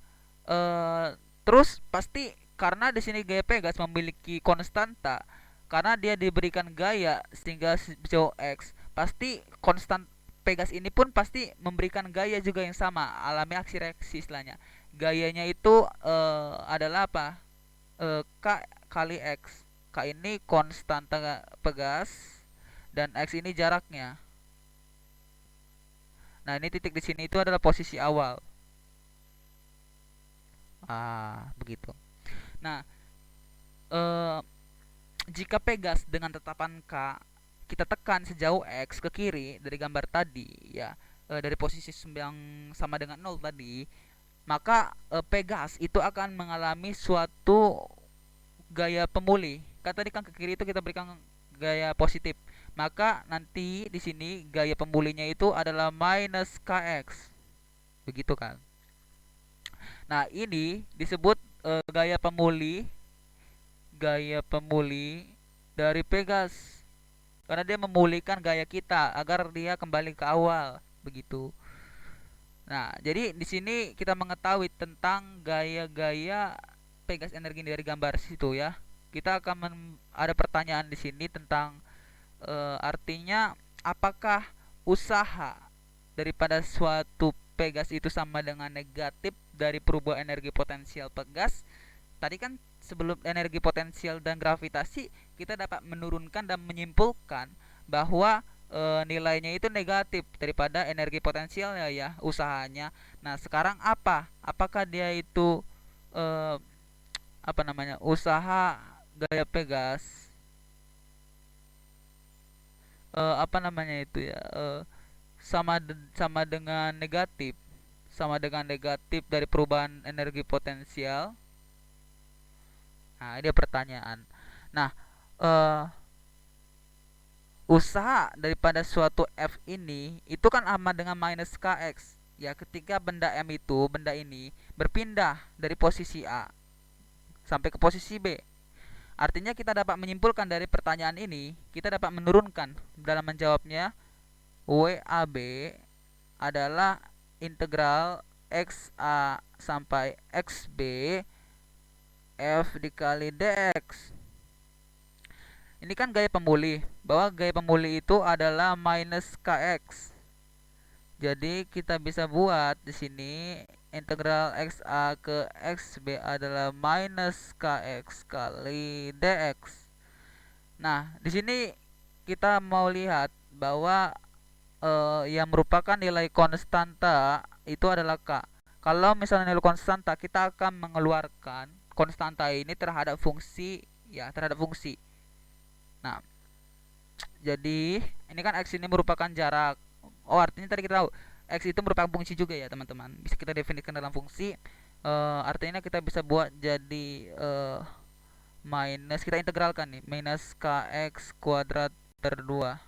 terus pasti karena di sini gaya Pegas memiliki konstanta, karena dia diberikan gaya sehingga sejauh X pasti konstan Pegas ini pun pasti memberikan gaya juga yang sama, alami aksi reaksi istilahnya. Gayanya itu adalah apa? K kali X. K ini konstanta Pegas dan X ini jaraknya. Nah, ini titik di sini itu adalah posisi awal. Begitu. Nah, eh, jika Pegas dengan tetapan K kita tekan sejauh X ke kiri dari gambar tadi ya, dari posisi yang sama dengan 0 tadi, maka Pegas itu akan mengalami suatu gaya pemulih. Kan tadi kan ke kiri itu kita berikan gaya positif. Maka nanti di sini gaya pemulihnya itu adalah minus kx. Begitu kan? Nah, ini disebut gaya pemulih dari Pegas. Karena dia memulihkan gaya kita agar dia kembali ke awal, begitu. Nah, jadi di sini kita mengetahui tentang gaya-gaya Pegas energi dari gambar situ ya. Kita akan ada pertanyaan di sini tentang artinya apakah usaha daripada suatu Pegas itu sama dengan negatif dari perubahan energi potensial Pegas. Tadi kan sebelum energi potensial dan gravitasi kita dapat menurunkan dan menyimpulkan bahwa nilainya itu negatif daripada energi potensialnya ya, usahanya. Nah, sekarang apakah dia itu eh, apa namanya, usaha gaya Pegas apa namanya itu ya, sama dengan negatif, dari perubahan energi potensial. Nah, ini pertanyaan. Nah, eh, usaha daripada suatu F ini itu kan sama dengan minus Kx. Ya, ketika benda ini berpindah dari posisi A sampai ke posisi B. Artinya kita dapat menyimpulkan dari pertanyaan ini, kita dapat menurunkan dalam menjawabnya WAB adalah integral XA sampai XB F dikali dx. Ini kan gaya pemulih, bahwa gaya pemulih itu adalah minus kx. Jadi kita bisa buat di sini integral xa ke xb adalah minus kx kali dx. Nah, di sini kita mau lihat bahwa yang merupakan nilai konstanta itu adalah k. Kalau misalnya nilai konstanta, kita akan mengeluarkan konstanta ini terhadap fungsi ya, terhadap fungsi. Nah, jadi ini kan x ini merupakan jarak. Oh, artinya tadi kita tahu x itu merupakan fungsi juga ya, teman-teman. Bisa kita definisikan dalam fungsi. Artinya kita bisa buat jadi minus, kita integralkan nih, minus kx kuadrat per 2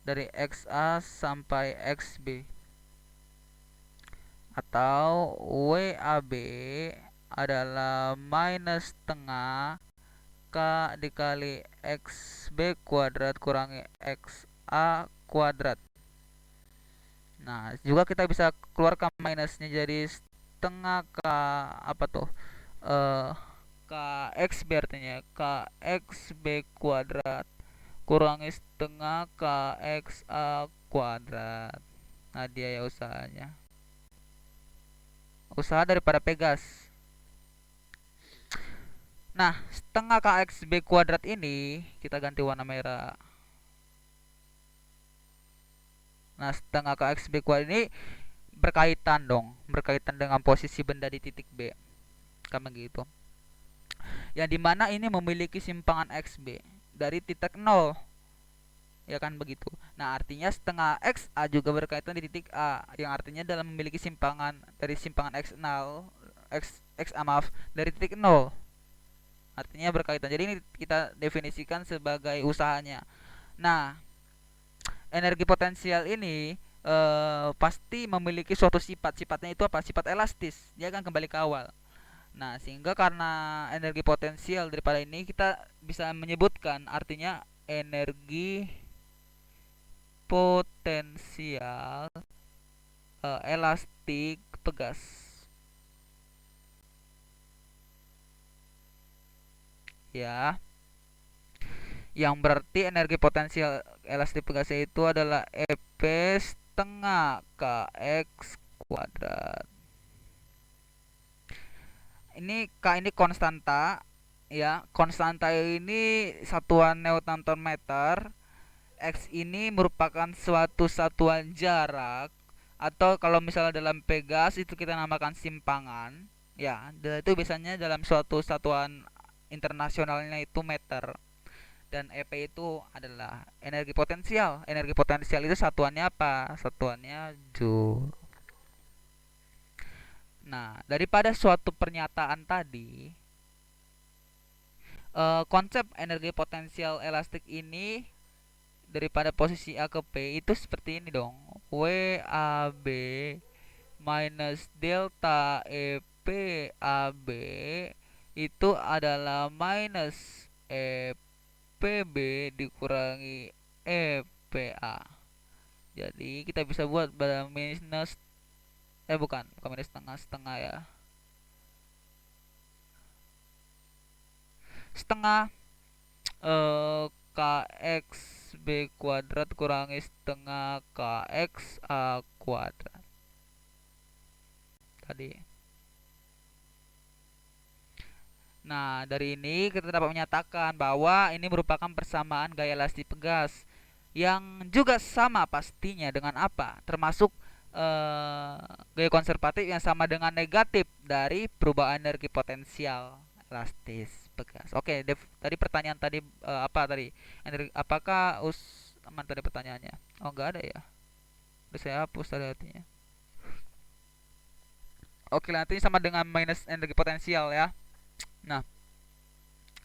dari xa sampai xb, atau WAB adalah minus setengah K dikali XB kuadrat kurangi XA kuadrat. Nah, juga kita bisa keluarkan minusnya jadi setengah K apa tuh? KXB, artinya KXB kuadrat kurangi setengah KXA kuadrat. Nah, dia ya usahanya. Usaha daripada Pegas. Nah, setengah KXB kuadrat ini kita ganti warna merah. Nah, setengah KXB kuadrat ini berkaitan dengan posisi benda di titik B. Kan begitu. Yang dimana ini memiliki simpangan XB dari titik 0. Ya kan begitu. Nah, artinya setengah XA juga berkaitan di titik A, yang artinya dalam memiliki simpangan dari simpangan X0, XA maaf, dari titik 0. Artinya berkaitan. Jadi ini kita definisikan sebagai usahanya. Nah, energi potensial ini pasti memiliki suatu sifat. Sifatnya itu apa? Sifat elastis. Dia akan kembali ke awal. Nah, sehingga karena energi potensial daripada ini kita bisa menyebutkan artinya energi potensial elastik Pegas. Ya. yang berarti energi potensial elastik gasnya itu adalah EP setengah kx kuadrat. Ini K ini konstanta ya. Konstanta ini satuan Newton meter. X ini merupakan suatu satuan jarak, atau kalau misalnya dalam Pegas itu kita namakan simpangan ya. Itu biasanya dalam suatu satuan internasionalnya itu meter. Dan EP itu adalah energi potensial. Energi potensial itu satuannya apa? Satuannya joule. Nah, daripada suatu pernyataan tadi, konsep energi potensial elastik ini daripada posisi A ke P itu seperti ini dong. WAB minus delta EP AB itu adalah minus EPB dikurangi EPA. Jadi kita bisa buat pada minus bukan minus setengah ya. Setengah kx b kuadrat kurangi setengah kx a kuadrat tadi. Nah, dari ini kita dapat menyatakan bahwa ini merupakan persamaan gaya elastik gas yang juga sama pastinya dengan apa? Termasuk gaya konservatif yang sama dengan negatif dari perubahan energi potensial elastis gas. Oke, tadi pertanyaan tadi apa tadi? Apakah aman tadi pertanyaannya? Oh, enggak ada ya. Udah saya hapus tadi artinya. Oke, nanti sama dengan minus energi potensial ya. Nah,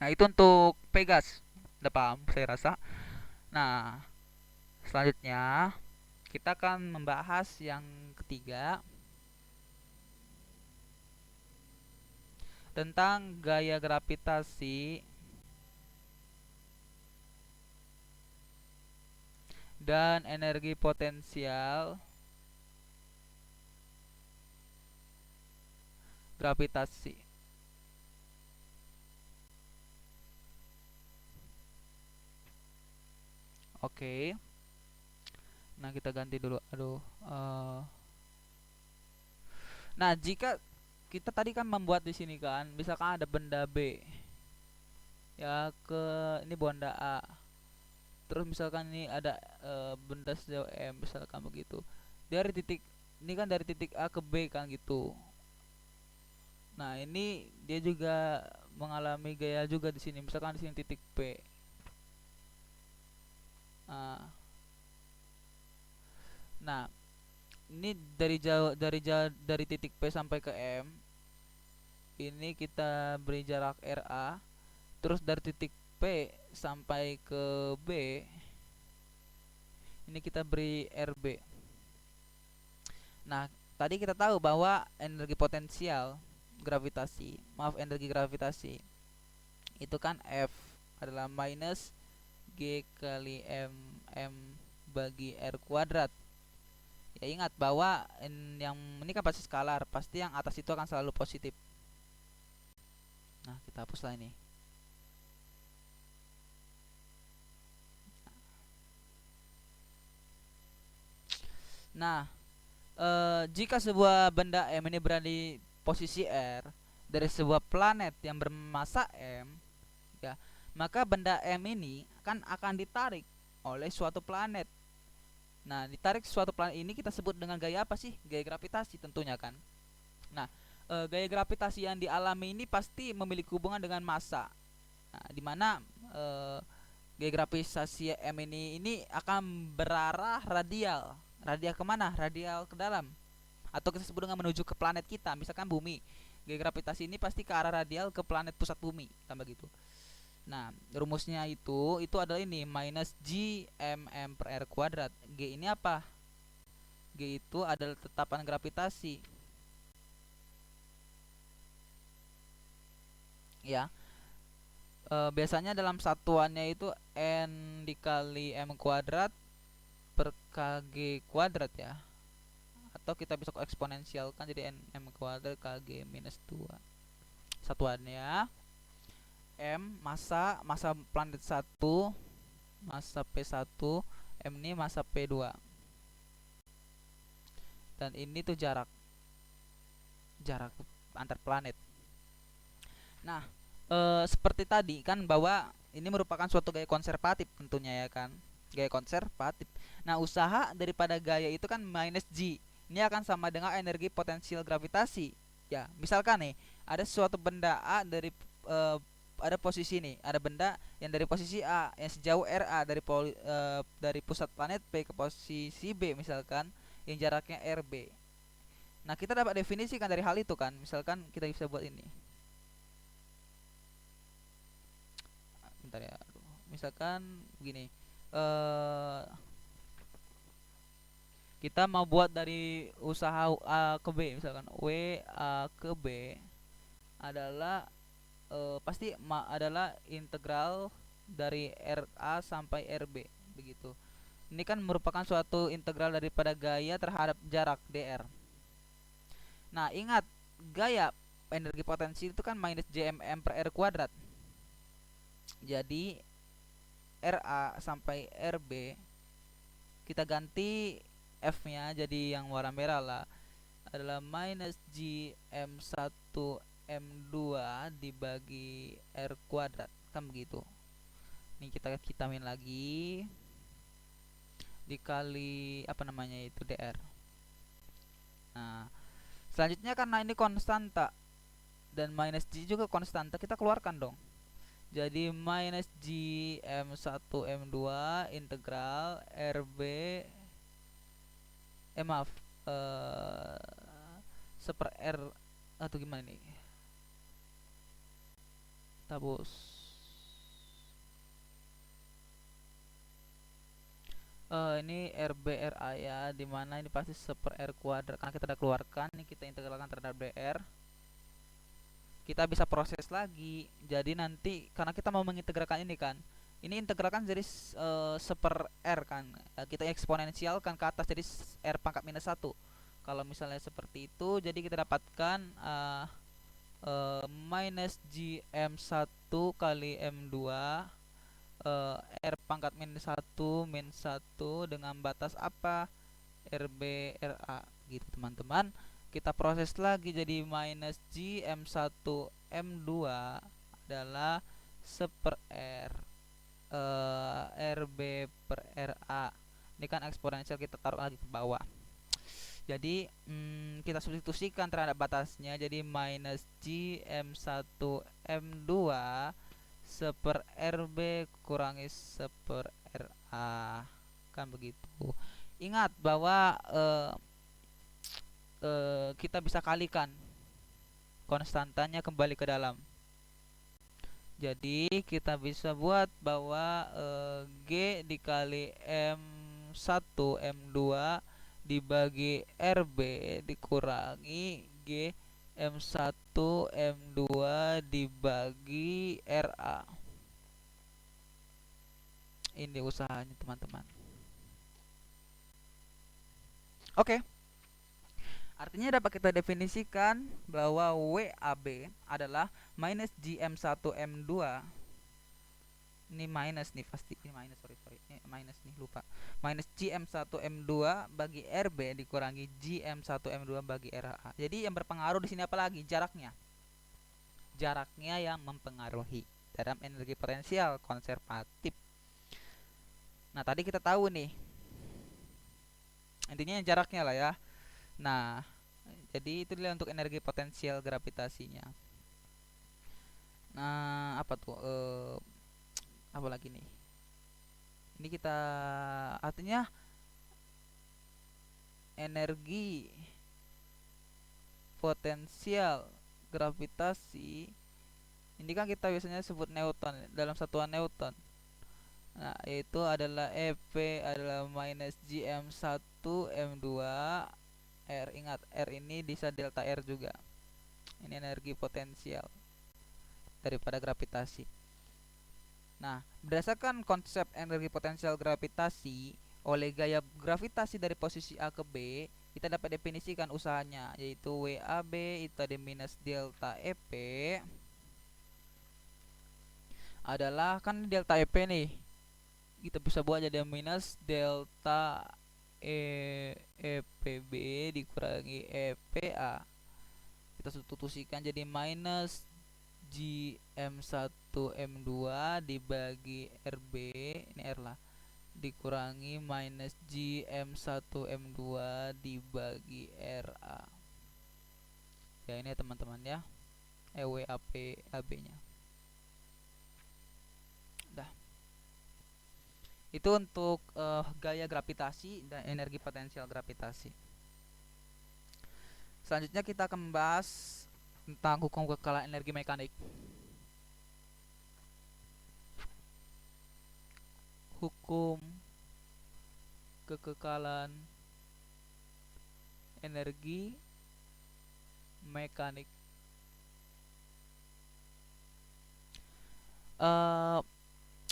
itu untuk Pegas. Udah paham saya rasa. Nah, selanjutnya kita akan membahas yang ketiga tentang gaya gravitasi dan energi potensial gravitasi. Oke. Nah, kita ganti dulu. Aduh. Nah, jika kita tadi kan membuat di sini kan, misalkan ada benda B ya, ke ini benda A. Terus misalkan ini ada benda sejauh M, misalkan begitu. Dari titik ini kan dari titik A ke B kan gitu. Nah, ini dia juga mengalami gaya juga di sini. Misalkan di sini titik P. Nah, ini dari titik P sampai ke M. Ini kita beri jarak RA. Terus dari titik P sampai ke B ini kita beri RB. Nah, tadi kita tahu bahwa energi potensial energi gravitasi itu kan F adalah minus G kali M bagi R kuadrat. Ya, ingat bahwa yang ini kan pasti skalar, pasti yang atas itu akan selalu positif. Nah, kita hapuslah ini. Nah, jika sebuah benda M ini berada di posisi R dari sebuah planet yang bermassa M, ya, maka benda M ini akan ditarik oleh suatu planet. Nah, ditarik suatu planet ini kita sebut dengan gaya apa sih? Gaya gravitasi tentunya kan. Nah, gaya gravitasi yang dialami ini pasti memiliki hubungan dengan massa. Nah, di mana gaya gravitasi M ini akan berarah radial. Radial kemana? Radial ke dalam. Atau kita sebut dengan menuju ke planet kita, misalkan bumi. Gaya gravitasi ini pasti ke arah radial ke planet pusat bumi, tambah gitu. Nah, rumusnya itu adalah ini minus G mm per R kuadrat. G ini apa? G itu adalah tetapan gravitasi. Ya. Biasanya dalam satuannya itu N dikali M kuadrat per Kg kuadrat ya. Atau kita bisa eksponensialkan jadi M kuadrat Kg minus 2. Satuannya M masa planet 1, masa P1, M ini masa P2. Dan ini tuh jarak antar planet. Nah, seperti tadi kan bahwa ini merupakan suatu gaya konservatif tentunya ya kan. Gaya konservatif. Nah, usaha daripada gaya itu kan minus G. Ini akan sama dengan energi potensial gravitasi. Ya, misalkan nih, ada suatu benda A ada posisi nih, ada benda yang dari posisi A yang sejauh RA dari pusat planet P ke posisi B misalkan yang jaraknya RB. Nah, kita dapat definisikan dari hal itu kan. Misalkan kita bisa buat ini. Bentar ya. Misalkan begini. Kita mau buat dari usaha A ke B misalkan W A ke B adalah pasti adalah integral dari RA sampai RB begitu. Ini kan merupakan suatu integral daripada gaya terhadap jarak dr. Nah, ingat gaya energi potensi itu kan minus JMM per R kuadrat. Jadi RA sampai RB kita ganti F nya jadi yang warna merah lah, adalah minus GM1 M2 dibagi R kuadrat, kan begitu. Ini kita vitamin lagi dikali apa namanya itu dr. Nah, selanjutnya karena ini konstanta dan minus G juga konstanta, kita keluarkan dong. Jadi minus GM1 M2 integral RB maaf seper R atau gimana nih, tabus ini RBRA ya, dimana ini pasti seper R kuadrat karena kita udah keluarkan. Ini kita integralkan terhadap dr, kita bisa proses lagi. Jadi nanti karena kita mau mengintegralkan ini kan, ini integralkan jadi seper R kan, kita eksponensialkan ke atas jadi R pangkat minus 1. Kalau misalnya seperti itu, jadi kita dapatkan minus GM1 kali M2 R pangkat minus 1 min 1 dengan batas apa? RB RA gitu teman-teman. Kita proses lagi jadi minus GM1 M2 adalah seper R RB per RA. Ini kan eksponensial, kita taruh lagi ke bawah. Jadi kita substitusikan terhadap batasnya, jadi minus GM1 M2 seper RB kurangi seper RA, kan begitu. Ingat bahwa kita bisa kalikan konstantanya kembali ke dalam. Jadi kita bisa buat bahwa G dikali M1 M2 dibagi RB dikurangi G M1 M2 dibagi RA. Ini usahanya teman-teman. Oke. Artinya dapat kita definisikan bahwa WAB adalah minus GM1 M2. Ini minus nih pasti, ini minus, sorry ini minus nih, lupa. Minus GM1 M2 bagi RB dikurangi GM1 M2 bagi RA. Jadi yang berpengaruh di sini apa lagi? Jaraknya. Jaraknya yang mempengaruhi dalam energi potensial konservatif. Nah, tadi kita tahu nih. Intinya jaraknya lah ya. Nah, jadi itu dia untuk energi potensial gravitasinya. Nah, apa tuh? Apa lagi nih? Ini kita artinya energi potensial gravitasi ini kan kita biasanya sebut Newton dalam satuan Newton. Nah, itu adalah EP adalah minus GM1 M2 R. Ingat, R ini bisa delta R juga. Ini energi potensial daripada gravitasi. Nah, berdasarkan konsep energi potensial gravitasi oleh gaya gravitasi dari posisi A ke B, kita dapat definisikan usahanya, yaitu WAB itu tadi minus delta EP adalah kan delta EP nih. Kita bisa buat jadi minus delta EPB dikurangi EPA. Kita substitusikan jadi minus GM1M2 dibagi RB, ini R lah, dikurangi minus GM1M2 dibagi RA. Ya ini ya teman-teman ya, EWAP AB nya. Dah. Itu untuk gaya gravitasi dan energi potensial gravitasi. Selanjutnya kita akan membahas tentang hukum kekalahan energi mekanik. Hukum kekekalan energi mekanik.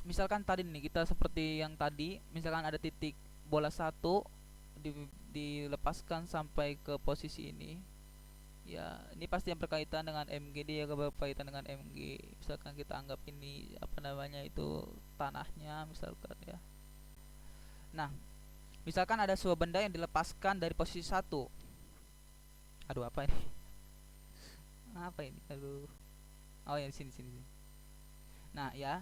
Misalkan tadi nih, kita seperti yang tadi, misalkan ada titik bola satu dilepaskan sampai ke posisi ini. Ya, ini pasti yang berkaitan dengan MG, dia berkaitan dengan MG. Misalkan kita anggap ini apa namanya itu tanahnya misalkan ya. Nah, misalkan ada sebuah benda yang dilepaskan dari posisi satu. Aduh, apa ini? Apa ini? Aduh. Oh ya, sini. Nah, ya.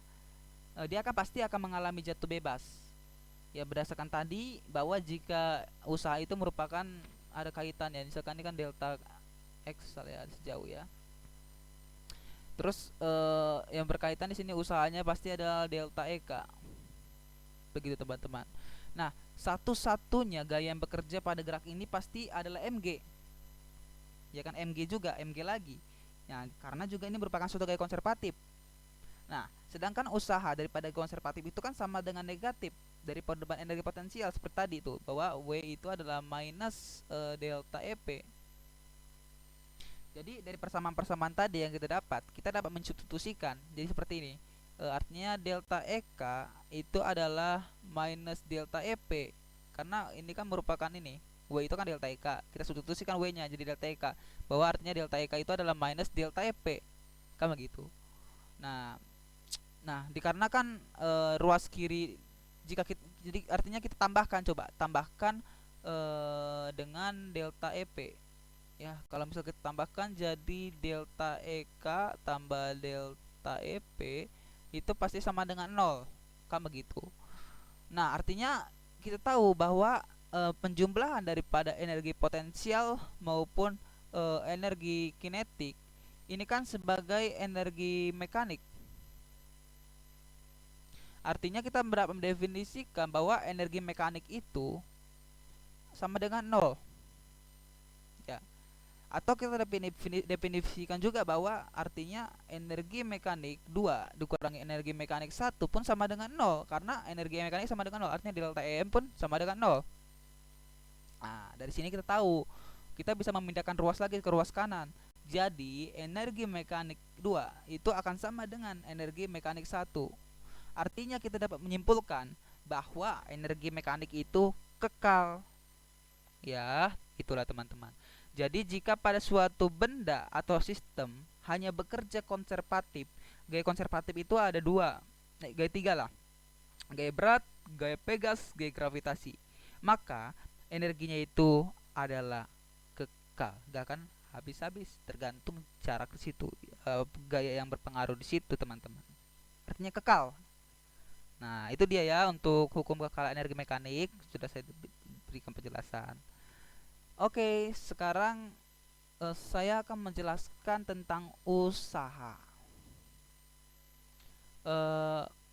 Dia pasti akan mengalami jatuh bebas. Ya, berdasarkan tadi bahwa jika usaha itu merupakan ada kaitannya, misalkan ini kan delta X ya sejauh ya. Terus yang berkaitan di sini usahanya pasti adalah delta EK. Begitu teman-teman. Nah, satu-satunya gaya yang bekerja pada gerak ini pasti adalah MG. Ya kan, MG juga, MG lagi. Ya, karena juga ini merupakan suatu gaya konservatif. Nah, sedangkan usaha daripada konservatif itu kan sama dengan negatif dari beban energi potensial seperti tadi itu, bahwa W itu adalah minus delta EP. Jadi dari persamaan-persamaan tadi yang kita dapat mensubstitusikan jadi seperti ini. Artinya delta EK itu adalah minus delta EP, karena ini kan merupakan ini, W itu kan delta EK, kita substitusikan W nya jadi delta EK, bahwa artinya delta EK itu adalah minus delta EP, kan begitu. Nah, dikarenakan ruas kiri, jadi artinya kita tambahkan dengan delta EP. Ya, kalau misalnya kita tambahkan jadi delta EK tambah delta EP itu pasti sama dengan 0, kan begitu. Nah, artinya kita tahu bahwa penjumlahan daripada energi potensial maupun energi kinetik ini kan sebagai energi mekanik. Artinya kita mendefinisikan bahwa energi mekanik itu sama dengan 0. Ya. Atau kita definisikan juga bahwa artinya energi mekanik 2 dikurangi energi mekanik 1 pun sama dengan 0, karena energi mekanik sama dengan 0, artinya delta EM pun sama dengan 0. Nah, dari sini kita tahu kita bisa memindahkan ruas lagi ke ruas kanan. Jadi energi mekanik 2 itu akan sama dengan energi mekanik 1. Artinya kita dapat menyimpulkan bahwa energi mekanik itu kekal. Ya, itulah teman-teman. Jadi jika pada suatu benda atau sistem hanya bekerja konservatif, gaya konservatif itu ada gaya 3 lah. Gaya berat, gaya pegas, gaya gravitasi. Maka energinya itu adalah kekal, gak akan habis-habis, tergantung cara ke situ, gaya yang berpengaruh di situ teman-teman. Artinya kekal. Nah, itu dia ya untuk hukum kekalahan energi mekanik, sudah saya berikan penjelasan. Oke, sekarang saya akan menjelaskan tentang usaha.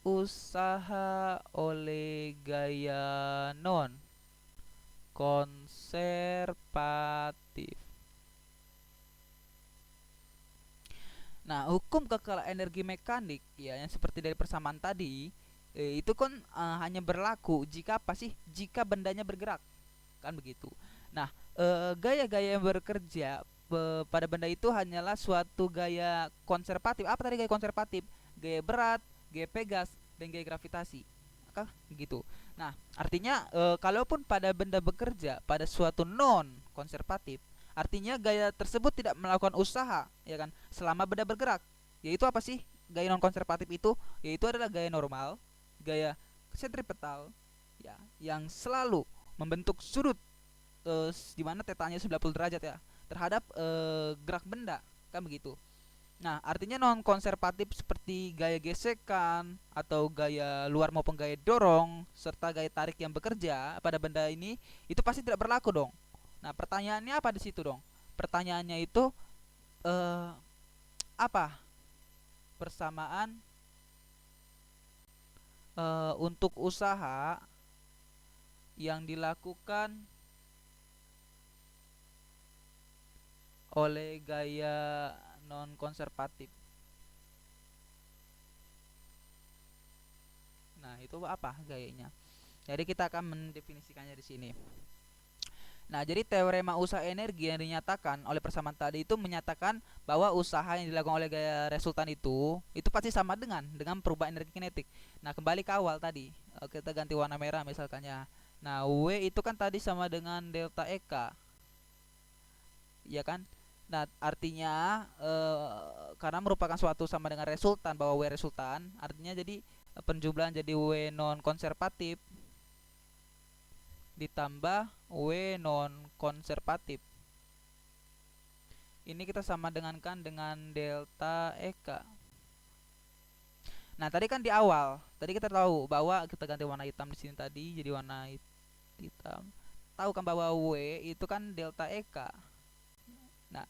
Usaha oleh gaya non konservatif. Nah, hukum kekalahan energi mekanik ya yang seperti dari persamaan tadi itu kan hanya berlaku jika jika bendanya bergerak, kan begitu. Nah, gaya-gaya yang bekerja pada benda itu hanyalah suatu gaya konservatif. Apa tadi gaya konservatif? Gaya berat, gaya pegas, dan gaya gravitasi, kan begitu. Nah, artinya kalaupun pada benda bekerja pada suatu non konservatif, artinya gaya tersebut tidak melakukan usaha, ya kan, selama benda bergerak. Yaitu apa sih? gaya non konservatif itu yaitu adalah gaya normal, gaya sentripetal, ya, yang selalu membentuk sudut di mana tetanya 90 derajat ya terhadap gerak benda, kan begitu. Nah, artinya non konservatif seperti gaya gesekan atau gaya luar maupun gaya dorong serta gaya tarik yang bekerja pada benda ini itu pasti tidak berlaku dong. Nah, pertanyaannya apa di situ dong? Pertanyaannya itu eh, apa persamaan untuk usaha yang dilakukan oleh gaya non konservatif. Nah, itu apa gayanya? Jadi kita akan mendefinisikannya di sini. Nah, jadi teorema usaha energi yang dinyatakan oleh persamaan tadi itu menyatakan bahwa usaha yang dilakukan oleh gaya resultan itu pasti sama dengan perubahan energi kinetik. Nah, kembali ke awal tadi, kita ganti warna merah misalkannya. Nah, W itu kan tadi sama dengan delta EK, ya kan? Nah, artinya karena merupakan suatu sama dengan resultan, bahwa W resultan, artinya jadi penjumlahan jadi W non konservatif ditambah W non konservatif. Ini kita sama dengankan dengan delta EK. Nah, tadi kan di awal, tadi kita tahu bahwa kita ganti warna hitam di sini tadi jadi warna hitam. Tahu kan bahwa W itu kan delta EK. Nah,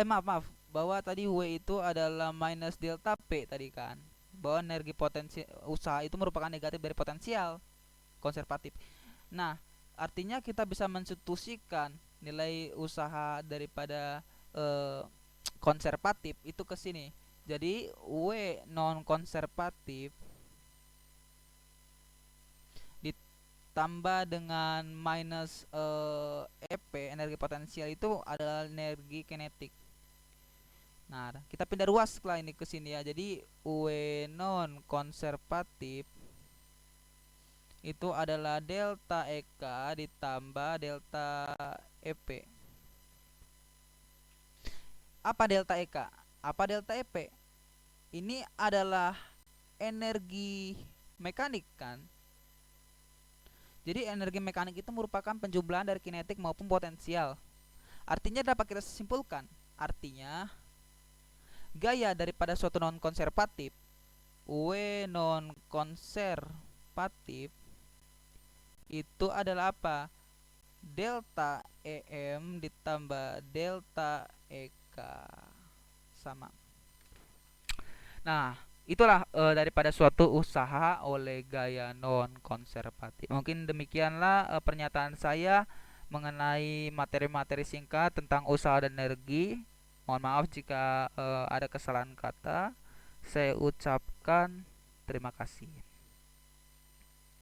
maaf, bahwa tadi W itu adalah minus delta P tadi kan. Bahwa energi potensi usaha itu merupakan negatif dari potensial konservatif. Nah, artinya kita bisa mensubstitusikan nilai usaha daripada konservatif itu ke sini. Jadi W non konservatif ditambah dengan minus EP energi potensial itu adalah energi kinetik. Nah, kita pindah ruas setelah ini ke sini ya. Jadi W non konservatif itu adalah delta EK ditambah delta EP. Apa delta EK? Apa delta EP? Ini adalah energi mekanik kan. Jadi energi mekanik itu merupakan penjumlahan dari kinetik maupun potensial. Artinya dapat kita simpulkan, artinya gaya daripada suatu non konservatif W non konservatif itu adalah apa? Delta EM ditambah delta EK sama. Nah, itulah daripada suatu usaha oleh gaya non konservatif. Mungkin demikianlah pernyataan saya mengenai materi-materi singkat tentang usaha dan energi. Mohon maaf jika ada kesalahan kata. Saya ucapkan terima kasih.